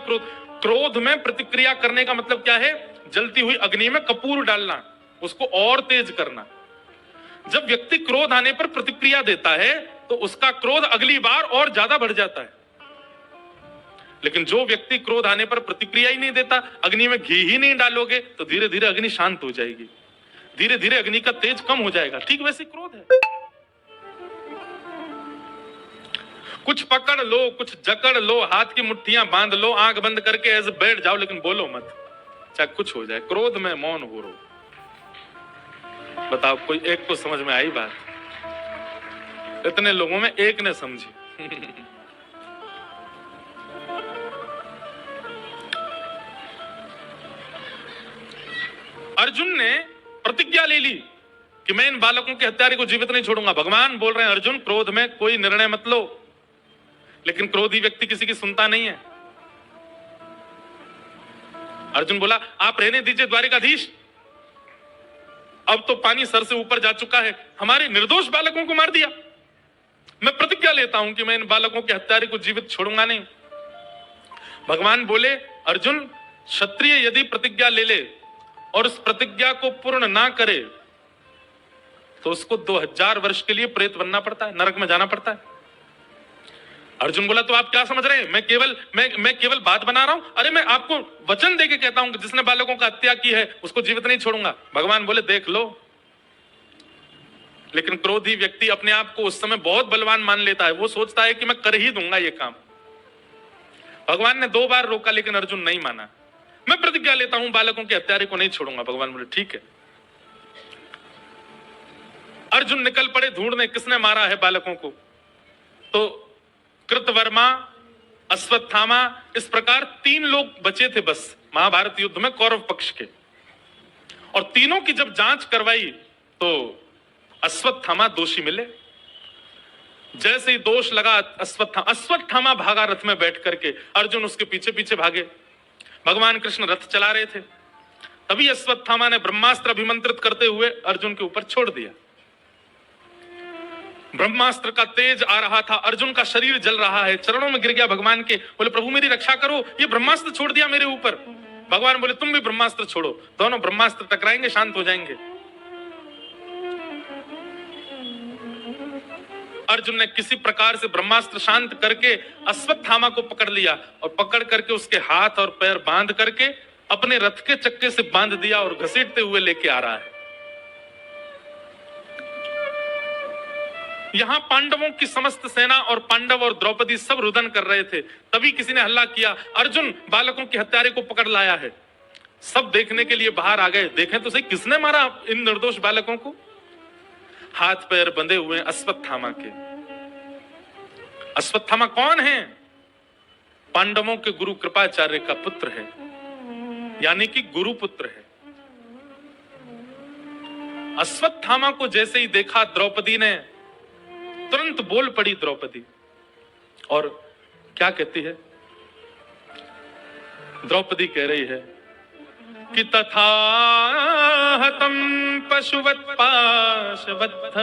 क्रोध में प्रतिक्रिया करने का मतलब क्या है? जलती हुई अग्नि में कपूर डालना, उसको और तेज करना। जब व्यक्ति क्रोध आने पर प्रतिक्रिया देता है तो उसका क्रोध अगली बार और ज्यादा बढ़ जाता है। लेकिन जो व्यक्ति क्रोध आने पर प्रतिक्रिया ही नहीं देता, अग्नि में घी ही नहीं डालोगे, तो धीरे धीरे अग्नि शांत हो जाएगी, धीरे धीरे अग्नि का तेज कम हो जाएगा। ठीक वैसे क्रोध है, कुछ पकड़ लो, कुछ जकड़ लो, हाथ की मुट्ठियां बांध लो, आंख बंद करके ऐसे बैठ जाओ, लेकिन बोलो मत, चाहे कुछ हो जाए। क्रोध में मौन हो रो। बताओ, कोई एक को समझ में आई बात? इतने लोगों में एक ने समझी। अर्जुन ने प्रतिज्ञा ले ली कि मैं इन बालकों के हत्यारे को जीवित नहीं छोड़ूंगा। भगवान बोल रहे हैं, अर्जुन क्रोध में कोई निर्णय मत लो, लेकिन क्रोधी व्यक्ति किसी की सुनता नहीं है। अर्जुन बोला, आप रहने दीजिए द्वारिकाधीश, अब तो पानी सर से ऊपर जा चुका है, हमारे निर्दोष बालकों को मार दिया। मैं प्रतिज्ञा लेता हूं कि मैं इन बालकों के हत्यारे को जीवित छोड़ूंगा नहीं। भगवान बोले, अर्जुन क्षत्रिय यदि प्रतिज्ञा ले ले और उस प्रतिज्ञा को पूर्ण ना करे तो उसको 2000 वर्ष के लिए प्रेत बनना पड़ता है, नरक में जाना पड़ता है। अर्जुन बोला, तो आप क्या समझ रहे हैं? मैं केवल बात बना रहा हूं? अरे मैं आपको वचन देके कहता हूं कि जिसने बालकों का हत्या की है उसको जीवित नहीं छोड़ूंगा। भगवान बोले, देख लो। लेकिन क्रोधी व्यक्ति अपने आप को उस समय बहुत बलवान मान लेता है, वो सोचता है कि मैं कर ही दूंगा ये काम। भगवान ने 2 बार रोका लेकिन अर्जुन नहीं माना। मैं प्रतिज्ञा लेता हूं बालकों के हत्यारे को नहीं छोड़ूंगा। भगवान बोले, ठीक है। अर्जुन निकल पड़े ढूंढने किसने मारा है बालकों को। तो कृतवर्मा, अश्वत्थामा, इस प्रकार 3 लोग बचे थे बस महाभारत युद्ध में कौरव पक्ष के। और तीनों की जब जांच करवाई तो अश्वत्थामा दोषी मिले। जैसे ही दोष लगा अश्वत्थामा भागा रथ में बैठ करके, अर्जुन उसके पीछे पीछे भागे। भगवान कृष्ण रथ चला रहे थे, तभी अश्वत्थामा ने ब्रह्मास्त्र अभिमंत्रित करते हुए अर्जुन के ऊपर छोड़ दिया। ब्रह्मास्त्र का तेज आ रहा था, अर्जुन का शरीर जल रहा है, चरणों में गिर गया भगवान के, बोले प्रभु मेरी रक्षा करो, ये ब्रह्मास्त्र छोड़ दिया मेरे ऊपर। भगवान बोले, तुम भी ब्रह्मास्त्र छोड़ो, दोनों ब्रह्मास्त्र टकराएंगे, शांत हो जाएंगे। अर्जुन ने किसी प्रकार से ब्रह्मास्त्र शांत करके अश्वत्थामा को पकड़ लिया और पकड़ करके उसके हाथ और पैर बांध करके अपने रथ के चक्के से बांध दिया और घसीटते हुए लेके आ रहा है। यहां पांडवों की समस्त सेना और पांडव और द्रौपदी सब रुदन कर रहे थे, तभी किसी ने हल्ला किया, अर्जुन बालकों के हत्यारे को पकड़ लाया है। सब देखने के लिए बाहर आ गए, देखें तो सही किसने मारा इन निर्दोष बालकों को। हाथ पैर बंधे हुए अश्वत्थामा के। अश्वत्थामा कौन है? पांडवों के गुरु कृपाचार्य का पुत्र है, यानी कि गुरु पुत्र है। अश्वत्थामा को जैसे ही देखा द्रौपदी ने, तुरंत बोल पड़ी द्रौपदी, और क्या कहती है? द्रौपदी कह रही है कि तथा हतम पशुवत् पाशवत्थ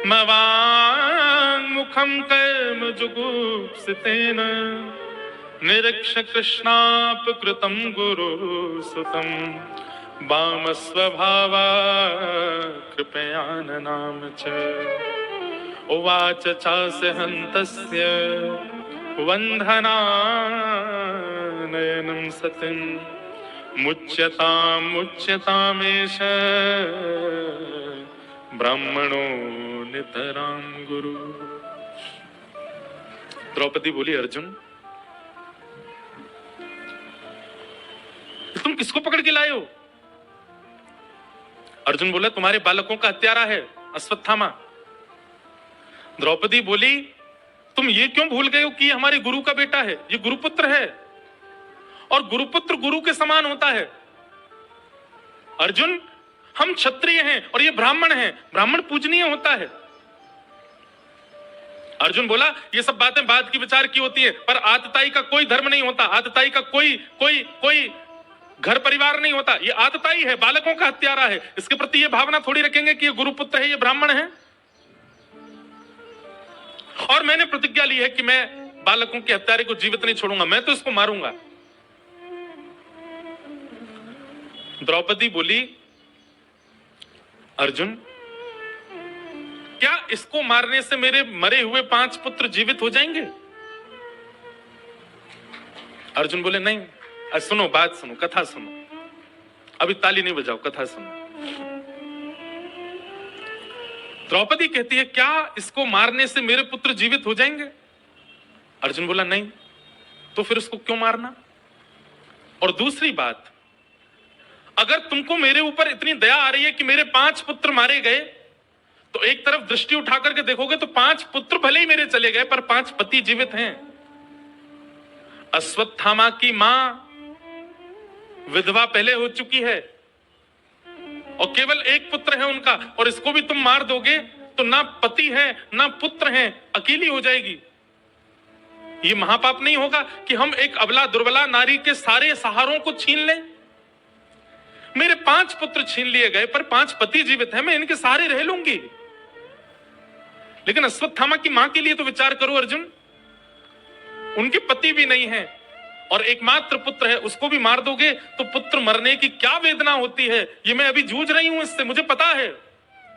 मवांग मुखम कर्म जुगुप्सितेन निरीक्ष कृष्णाप कृतम गुरु सुतम वाम स्वभावा कृपयान नाम च उवाच चास्य हन्तस्य वन्धना नयनं सतिं मुच्यतामेष ब्राह्मणो नितरां गुरु। द्रौपदी बोली, अर्जुन तुम किसको पकड़ के लाए हो? अर्जुन बोला, तुम्हारे बालकों का हत्यारा है अश्वत्थामा। द्रौपदी बोली, तुम ये क्यों भूल गए हो कि ये हमारे गुरु का बेटा है, ये गुरुपुत्र है, और गुरुपुत्र गुरु के समान होता है। अर्जुन, हम क्षत्रिय हैं और ये ब्राह्मण हैं, ब्राह्मण पूजनीय होता है। अर्जुन बोला, ये सब बातें बाद की विचार की होती है, पर आतताई का कोई धर्म नहीं होता, आतताई का कोई घर परिवार नहीं होता, ये आतताई है, बालकों का हत्यारा है। इसके प्रति ये भावना थोड़ी रखेंगे कि ये गुरुपुत्र है, ये ब्राह्मण है। और मैंने प्रतिज्ञा ली है कि मैं बालकों के हत्यारे को जीवित नहीं छोड़ूंगा, मैं तो इसको मारूंगा। द्रौपदी बोली, अर्जुन क्या इसको मारने से मेरे मरे हुए 5 पुत्र जीवित हो जाएंगे? अर्जुन बोले, नहीं। सुनो, बात सुनो, कथा सुनो, अभी ताली नहीं बजाओ, कथा सुनो। द्रौपदी कहती है, क्या इसको मारने से मेरे पुत्र जीवित हो जाएंगे? अर्जुन बोला, नहीं। तो फिर उसको क्यों मारना? और दूसरी बात, अगर तुमको मेरे ऊपर इतनी दया आ रही है कि मेरे 5 पुत्र मारे गए, तो एक तरफ दृष्टि उठा करके देखोगे तो 5 पुत्र भले ही मेरे चले गए, पर 5 पति जीवित हैं। अश्वत्थामा की मां विधवा पहले हो चुकी है और केवल एक पुत्र है उनका, और इसको भी तुम मार दोगे तो ना पति है ना पुत्र है, अकेली हो जाएगी। ये महापाप नहीं होगा कि हम एक अबला दुर्बला नारी के सारे सहारों को छीन लें? मेरे 5 पुत्र छीन लिए गए, पर 5 पति जीवित हैं, मैं इनके सहारे रह लूंगी। लेकिन अश्वत्थामा की मां के लिए तो विचार करो अर्जुन, उनके पति भी नहीं है और एकमात्र पुत्र है, उसको भी मार दोगे तो पुत्र मरने की क्या वेदना होती है, ये मैं अभी जूझ रही हूं इससे, मुझे पता है।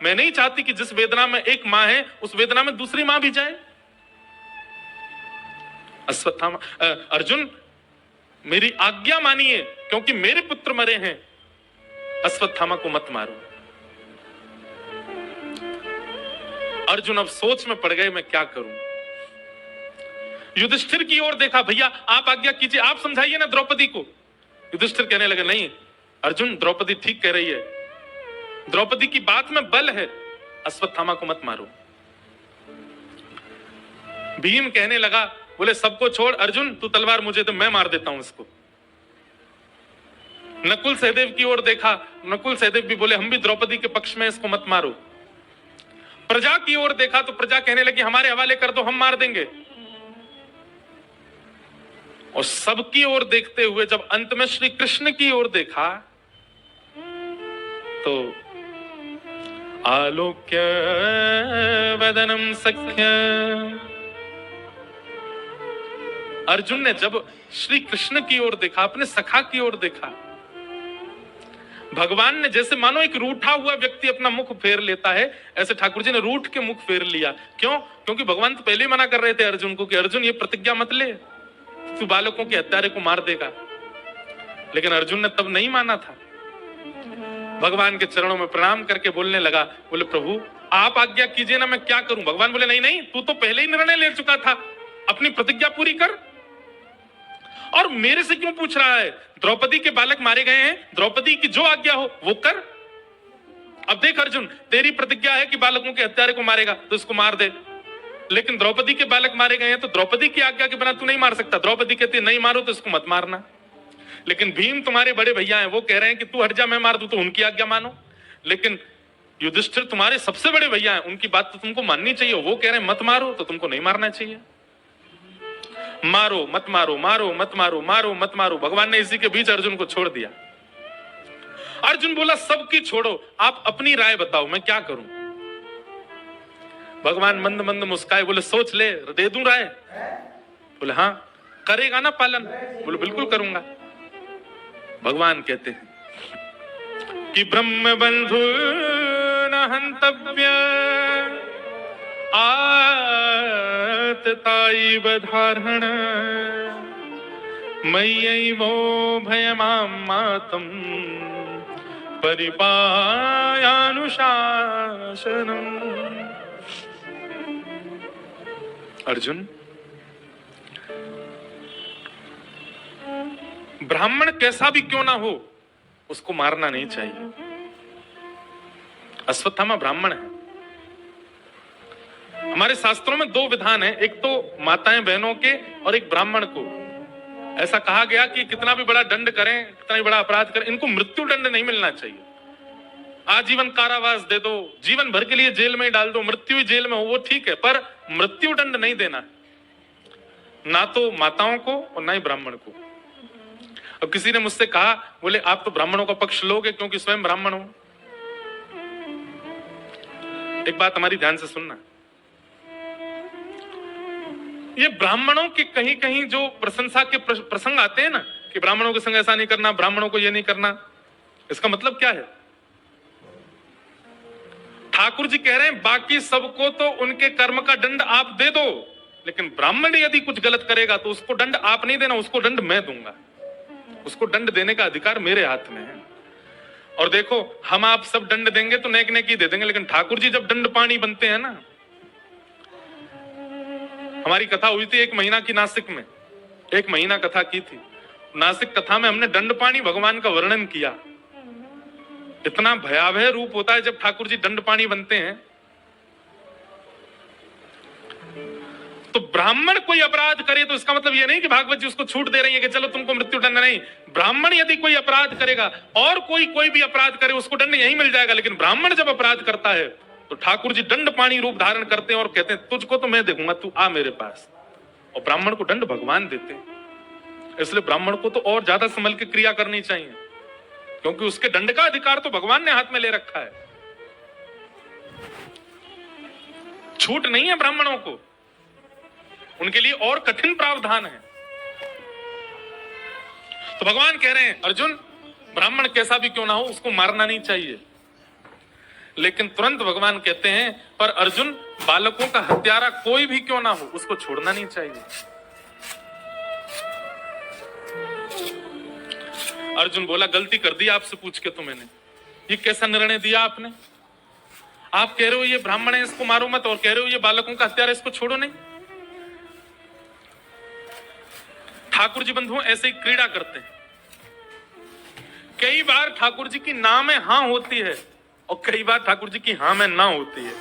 मैं नहीं चाहती कि जिस वेदना में एक मां है उस वेदना में दूसरी मां भी जाए। अश्वत्थामा, अर्जुन मेरी आज्ञा मानिए, क्योंकि मेरे पुत्र मरे हैं, अश्वत्थामा को मत मारो। अर्जुन अब सोच में पड़ गए, मैं क्या करूं। युधिष्ठिर की ओर देखा, भैया आप आज्ञा कीजिए, आप समझाइए ना द्रौपदी को। युधिष्ठिर कहने लगे, नहीं अर्जुन, द्रौपदी ठीक कह रही है, द्रौपदी की बात में बल है, अश्वत्थामा को मत मारो। भीम कहने लगा, बोले सबको छोड़ अर्जुन, तू तलवार मुझे दे, मैं मार देता हूं इसको। नकुल सहदेव की ओर देखा, नकुल सहदेव भी बोले, हम भी द्रौपदी के पक्ष में, इसको मत मारो। प्रजा की ओर देखा तो प्रजा कहने लगी, हमारे हवाले कर दो, हम मार देंगे। और सबकी ओर देखते हुए जब अंत में श्री कृष्ण की ओर देखा तो आलोक्य वदनम सख्य, अर्जुन ने जब श्री कृष्ण की ओर देखा, अपने सखा की ओर देखा, भगवान ने जैसे मानो एक रूठा हुआ व्यक्ति अपना मुख फेर लेता है, ऐसे ठाकुर जी ने रूठ के मुख फेर लिया। क्यों? क्योंकि भगवान तो पहले ही मना कर रहे थे अर्जुन को कि अर्जुन ये प्रतिज्ञा मत ले, तू बालकों के हत्यारे को मार देगा। लेकिन अर्जुन ने तब नहीं माना था। भगवान के चरणों में प्रणाम करके बोलने लगा, बोले प्रभु आप आज्ञा कीजिए ना, मैं क्या करूं? भगवान बोले नहीं नहीं, तू तो पहले ही निर्णय ले चुका था, अपनी प्रतिज्ञा पूरी कर। और मेरे से क्यों पूछ रहा है? द्रौपदी के बालक मारे गए हैं, द्रौपदी की जो आज्ञा हो वो कर। अब देख अर्जुन, तेरी प्रतिज्ञा है कि बालकों के हत्यारे को मारेगा तो इसको मार दे, लेकिन द्रौपदी के बालक मारे गए हैं तो द्रौपदी की आज्ञा के बिना तू नहीं मार सकता। द्रौपदी कहती है नहीं मारो तो इसको मत मारना। लेकिन भीम तुम्हारे बड़े भैया हैं, वो कह रहे हैं कि तू हट जा, मैं मार दूं, तो उनकी आज्ञा मानो। लेकिन युधिष्ठिर तुम्हारे सबसे बड़े भैया हैं, उनकी बात तो तुमको माननी चाहिए। वो कह रहे हैं मत मारो, तो तुमको नहीं मारना चाहिए। मारो मत मारो, मारो मत मारो, मारो मत मारो। भगवान ने इसी के बीच अर्जुन को छोड़ दिया। अर्जुन बोला सबकी छोड़ो, आप अपनी राय बताओ, मैं क्या करूं? भगवान मंद मंद मुस्काए, बोले सोच ले, दे दूं राय? बोले हाँ, करेगा ना पालन? बोले बिल्कुल करूंगा। भगवान कहते हैं कि ब्रह्म बंधु न हंतव्य आतताई बधारण मय्यैवो भयमां मातम परिपायानुशासनम्। अर्जुन, ब्राह्मण कैसा भी क्यों ना हो उसको मारना नहीं चाहिए। अश्वत्थामा ब्राह्मण है। हमारे शास्त्रों में दो विधान है, एक तो माताएं बहनों के और एक ब्राह्मण को। ऐसा कहा गया कि कितना भी बड़ा दंड करें, कितना भी बड़ा अपराध करें, इनको मृत्यु दंड नहीं मिलना चाहिए। आजीवन कारावास दे दो, जीवन भर के लिए जेल में डाल दो, मृत्यु ही जेल में हो वो ठीक है, पर मृत्यु दंड नहीं देना है, ना तो माताओं को और ना ही ब्राह्मण को। अब किसी ने मुझसे कहा, बोले आप तो ब्राह्मणों का पक्ष लोगे क्योंकि स्वयं ब्राह्मण हो। एक बात हमारी ध्यान से सुनना, ये ब्राह्मणों के कहीं कहीं जो प्रशंसा के प्रसंग आते हैं ना, कि ब्राह्मणों के संग ऐसा नहीं करना, ब्राह्मणों को ये नहीं करना, इसका मतलब क्या है? ठाकुर जी कह रहे हैं बाकी सबको तो उनके कर्म का दंड आप दे दो, लेकिन ब्राह्मण यदि कुछ गलत करेगा तो उसको दंड आप नहीं देना, उसको दंड मैं दूंगा। उसको दंड देने का अधिकार मेरे हाथ में है। और देखो, हम आप सब दंड देंगे तो नेक नेक ही दे देंगे, लेकिन ठाकुर जी जब दंड पानी बनते हैं ना, हमारी कथा हुई थी 1 महीना की नासिक में, 1 महीना कथा की थी। नासिक कथा में हमने दंड पानी भगवान का वर्णन किया। इतना भयावह रूप होता है जब ठाकुर जी दंड पानी बनते हैं। तो ब्राह्मण कोई अपराध करे तो इसका मतलब यह नहीं कि भागवत जी उसको छूट दे रही है कि चलो तुमको मृत्यु दंड नहीं। ब्राह्मण यदि कोई अपराध करेगा और कोई भी अपराध करे उसको दंड यही मिल जाएगा, लेकिन ब्राह्मण जब अपराध करता है तो ठाकुर जी दंड पानी रूप धारण करते हैं और कहते हैं तुझको तो मैं देखूंगा, तू आ मेरे पास। और ब्राह्मण को दंड भगवान देते हैं। इसलिए ब्राह्मण को तो और ज्यादा संभल के क्रिया करनी चाहिए, क्योंकि उसके दंड का अधिकार तो भगवान ने हाथ में ले रखा है। छूट नहीं है ब्राह्मणों को, उनके लिए और कठिन प्रावधान है। तो भगवान कह रहे हैं अर्जुन, ब्राह्मण कैसा भी क्यों ना हो उसको मारना नहीं चाहिए। लेकिन तुरंत भगवान कहते हैं पर अर्जुन, बालकों का हत्यारा कोई भी क्यों ना हो उसको छोड़ना नहीं चाहिए। अर्जुन बोला गलती कर दी आपसे पूछ के तो मैंने, ये कैसा निर्णय दिया आपने? आप कह रहे हो ये ब्राह्मण है इसको मारो मत, और कह रहे हो ये बालकों का हत्यारा इसको छोड़ो नहीं। ठाकुर जी बंधुओं ऐसे ही क्रीड़ा करते हैं। कई बार ठाकुर जी की ना में हां होती है और कई बार ठाकुर जी की हां में ना होती है।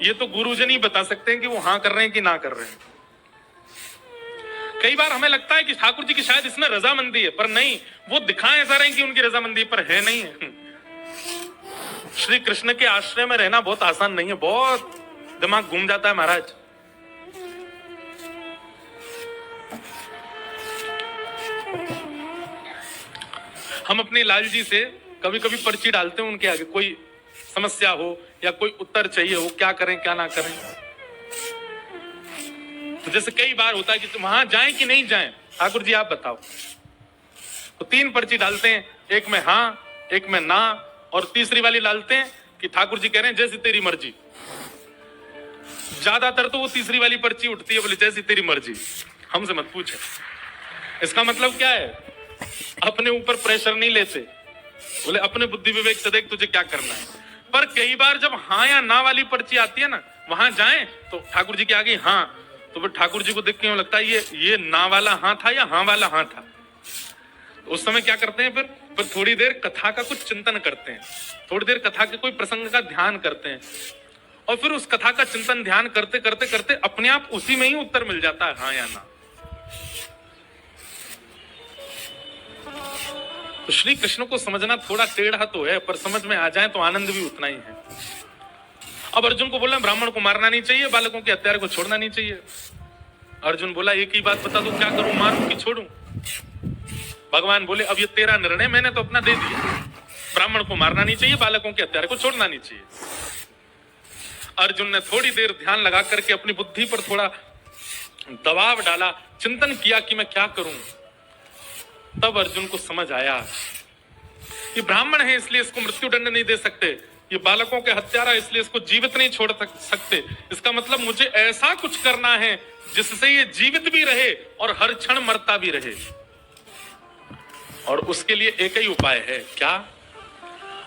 ये तो गुरुजन ही बता सकते हैं कि वो हां कर रहे हैं कि ना कर रहे हैं। कई बार हमें लगता है कि ठाकुर जी की शायद इसमें रजामंदी है, पर नहीं, वो दिखाएं ऐसा रहे कि उनकी रजामंदी पर है नहीं है। श्री कृष्ण के आश्रय में रहना बहुत आसान नहीं है, बहुत दिमाग घूम जाता है महाराज। हम अपने लाल जी से कभी कभी पर्ची डालते हैं उनके आगे, कोई समस्या हो या कोई उत्तर चाहिए हो, क्या करें क्या ना करें। तो जैसे कई बार होता है कि तुम वहां जाएं कि नहीं जाएं, ठाकुर जी आप बताओ। तो 3 पर्ची डालते हैं, एक में हाँ, एक में ना, और तीसरी वाली डालते हैं कि ठाकुर जी कह रहे हैं जैसी तेरी मर्जी। ज्यादातर तो वो तीसरी वाली पर्ची उठती है, बोले जैसी तेरी मर्जी, हमसे मत पूछे। इसका मतलब क्या है? अपने ऊपर प्रेशर नहीं लेते, बोले अपने बुद्धि विवेक से देख तुझे क्या करना है। पर कई बार जब हाँ या ना वाली पर्ची आती है ना, वहां जाएं तो ठाकुर जी के आगे हाँ, तो फिर ठाकुर जी को देख के यूं लगता है ये ना वाला हाँ था या हाँ वाला हाँ था। उस समय क्या करते हैं, फिर थोड़ी देर कथा का कुछ चिंतन करते हैं, थोड़ी देर कथा के कोई प्रसंग का ध्यान करते हैं, और फिर उस कथा का चिंतन ध्यान करते करते करते अपने आप उसी में ही उत्तर मिल जाता है, हाँ या ना। तो श्री कृष्ण को समझना थोड़ा टेढ़ा तो है, पर समझ में आ जाए तो आनंद भी उतना ही है। अब अर्जुन को बोला ब्राह्मण को मारना नहीं चाहिए, बालकों के हत्यारे को छोड़ना नहीं चाहिए। अर्जुन बोला एक ही बात बता दो, क्या करूं, मारूं कि छोड़ूं? भगवान बोले अब ये तेरा निर्णय, मैंने तो अपना दे दिया। ब्राह्मण को मारना नहीं चाहिए, बालकों के हत्यारे को छोड़ना नहीं चाहिए। अर्जुन ने थोड़ी देर ध्यान लगा करके अपनी बुद्धि पर थोड़ा दबाव डाला, चिंतन किया कि मैं क्या करूं। तब अर्जुन को समझ आया ये ब्राह्मण है इसलिए इसको मृत्यु दंड नहीं दे सकते, ये बालकों के हत्यारा इसलिए इसको जीवित नहीं छोड़ सकते। इसका मतलब मुझे ऐसा कुछ करना है जिससे ये जीवित भी रहे और हर क्षण मरता भी रहे। और उसके लिए एक ही उपाय है, क्या?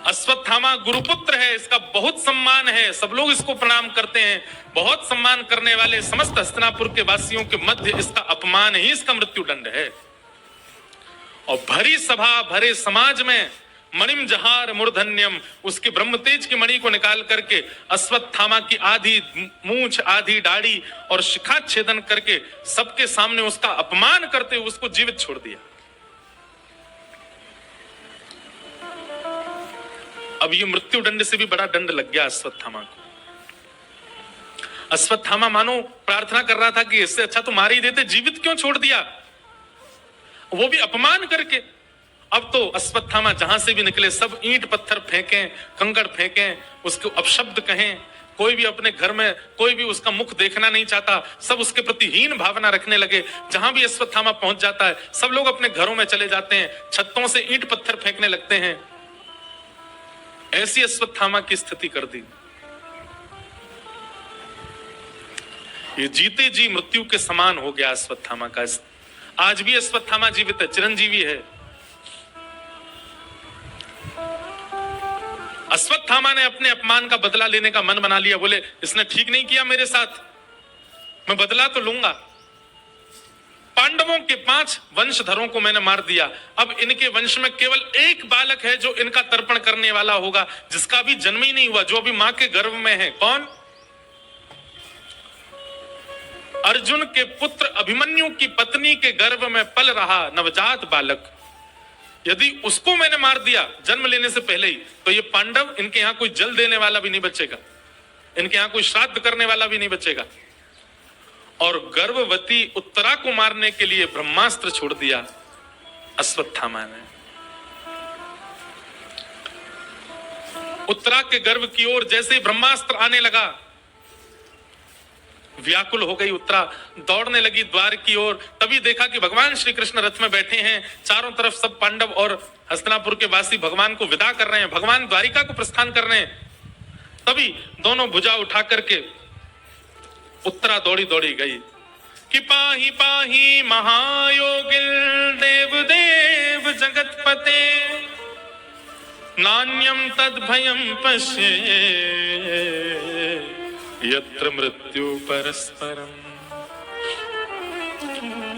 अश्वत्थामा गुरुपुत्र है, इसका बहुत सम्मान है, सब लोग इसको प्रणाम करते हैं, बहुत सम्मान करने वाले समस्त हस्तिनापुर के वासियों के मध्य इसका अपमान ही इसका मृत्यु दंड है। और भरी सभा भरे समाज में मणिम जहार मूर्धन्यम, उसके ब्रह्म तेज की मणि को निकाल करके अश्वत्थामा की आधी मूंछ आधी दाढ़ी और शिखा छेदन करके सबके सामने उसका अपमान करते हुए उसको जीवित छोड़ दिया। अब ये मृत्यु दंड से भी बड़ा दंड लग गया अश्वत्थामा को। अश्वत्थामा मानो प्रार्थना कर रहा था कि इससे अच्छा तो मार ही देते, जीवित क्यों छोड़ दिया, वो भी अपमान करके। अब तो अश्वत्थामा जहां से भी निकले सब ईंट पत्थर फेंकें, कंकड़ फेंकें, उसको अपशब्द कहें, कोई भी अपने घर में कोई भी उसका मुख देखना नहीं चाहता, सब उसके प्रति हीन भावना रखने लगे। जहां भी अश्वत्थामा पहुंच जाता है सब लोग अपने घरों में चले जाते हैं, छतों से ईंट पत्थर फेंकने लगते हैं। ऐसी अश्वत्थामा की स्थिति कर दी। ये जीते जी मृत्यु के समान हो गया अश्वत्थामा का। आज भी अश्वत्थामा जीवित है, चिरंजीवी है। अश्वत्थामा ने अपने अपमान का बदला लेने का मन बना लिया, बोले इसने ठीक नहीं किया मेरे साथ, मैं बदला तो लूंगा। पांडवों के 5 वंशधरों को मैंने मार दिया, अब इनके वंश में केवल एक बालक है जो इनका तर्पण करने वाला होगा, जिसका भी जन्म ही नहीं हुआ, जो अभी मां के गर्भ में है। कौन? अर्जुन के पुत्र अभिमन्यु की पत्नी के गर्भ में पल रहा नवजात बालक। यदि उसको मैंने मार दिया जन्म लेने से पहले ही, तो ये पांडव, इनके यहां कोई जल देने वाला भी नहीं बचेगा, इनके यहां कोई श्राद्ध करने वाला भी नहीं बचेगा। और गर्भवती उत्तरा को मारने के लिए ब्रह्मास्त्र छोड़ दिया अश्वत्थामा ने। उत्तरा के गर्भ की ओर जैसे ही ब्रह्मास्त्र आने लगा, व्याकुल हो गई उत्तरा, दौड़ने लगी द्वार की ओर। तभी देखा कि भगवान श्री कृष्ण रथ में बैठे हैं, चारों तरफ सब पांडव और हस्तिनापुर के वासी भगवान को विदा कर रहे हैं, भगवान द्वारिका को प्रस्थान कर रहे हैं। तभी दोनों भुजा उठा करके उत्तरा दौड़ी दौड़ी गई कि पाही पाही महायोगिल देव देव जगतपते नान्यम तद भयम पश्ये यत्र मृत्यु परस्परम।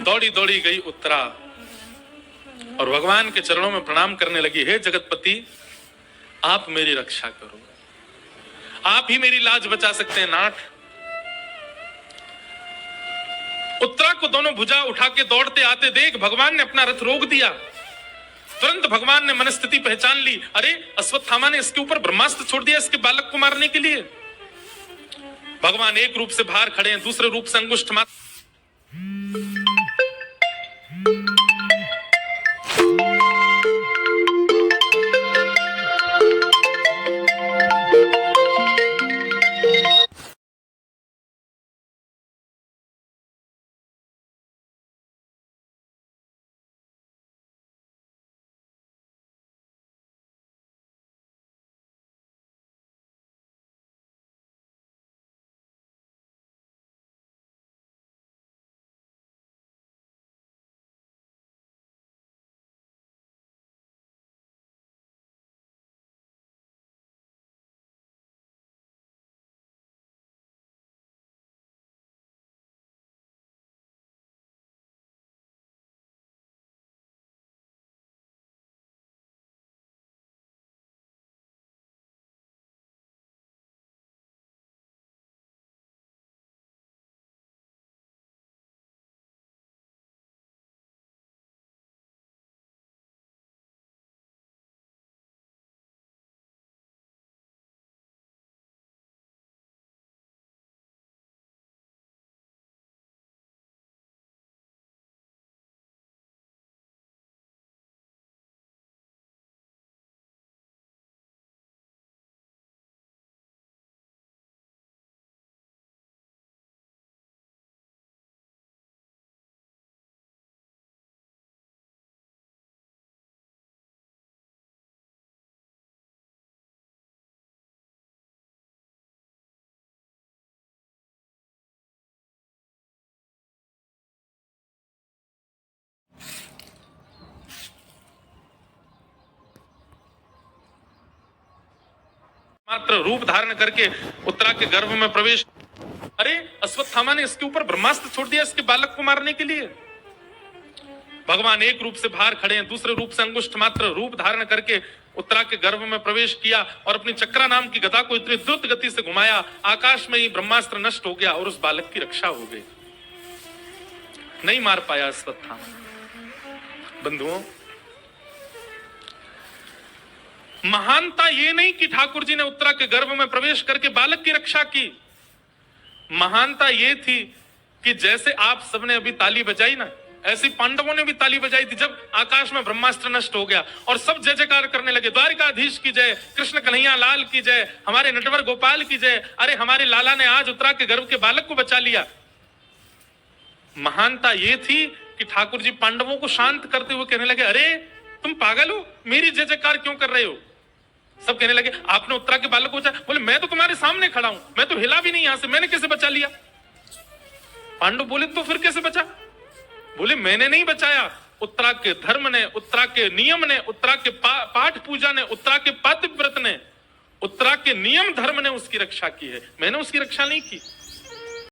दौड़ी दौड़ी गई उत्तरा और भगवान के चरणों में प्रणाम करने लगी, हे जगतपति आप मेरी रक्षा करो, आप ही मेरी लाज बचा सकते हैं नाथ। उत्तरा को दोनों भुजा उठा के दौड़ते आते देख भगवान ने अपना रथ रोक दिया। तुरंत भगवान ने मनस्थिति पहचान ली, अरे अश्वत्थामा ने इसके ऊपर ब्रह्मास्त्र छोड़ दिया इसके बालक को मारने के लिए। भगवान एक रूप से बाहर खड़े हैं, दूसरे रूप से अंगुष्ठ मात्र मात्र रूप धारण करके उत्तरा के गर्भ में प्रवेश। अरे अश्वत्थामा ने इसके ऊपर ब्रह्मास्त्र छोड़ दिया इसके बालक को मारने के लिए। भगवान एक रूप से बाहर खड़े हैं, दूसरे रूप से अंगुष्ठ मात्र रूप धारण करके उत्तरा के गर्भ में प्रवेश किया और अपनी चक्रा नाम की गदा को इतनी द्रुत गति से घुमाया, आकाश में ही ब्रह्मास्त्र नष्ट हो गया और उस बालक की रक्षा हो गई। नहीं मार पाया अश्वत्थामा। बंधुओं, महानता ये नहीं कि ठाकुर जी ने उत्तरा के गर्भ में प्रवेश करके बालक की रक्षा की। महानता ये थी कि जैसे आप सबने अभी ताली बजाई ना, ऐसी पांडवों ने भी ताली बजाई थी जब आकाश में ब्रह्मास्त्र नष्ट हो गया और सब जय जयकार करने लगे, द्वारिकाधीश की जय, कृष्ण कन्हैया लाल की जय, हमारे नटवर गोपाल की जय, अरे हमारे लाला ने आज उत्तरा के गर्भ के बालक को बचा लिया। महानता ये थी कि ठाकुर जी पांडवों को शांत करते हुए कहने लगे, अरे तुम पागल हो, मेरी जय जयकार क्यों कर रहे हो? सब कहने लगे, आपने उत्तरा के बालक को बचा। बोले, मैं तो तुम्हारे सामने खड़ा हूं, मैं तो हिला भी नहीं यहां से, मैंने कैसे बचा लिया? पांडव बोले, तो फिर कैसे बचा? बोले, मैंने नहीं बचाया, उत्तरा के धर्म ने, उत्तरा के नियम ने, उत्तरा के पाठ पूजा ने, उत्तरा के पतिव्रत ने, उत्तरा के नियम धर्म ने उसकी रक्षा की है, मैंने उसकी रक्षा नहीं की।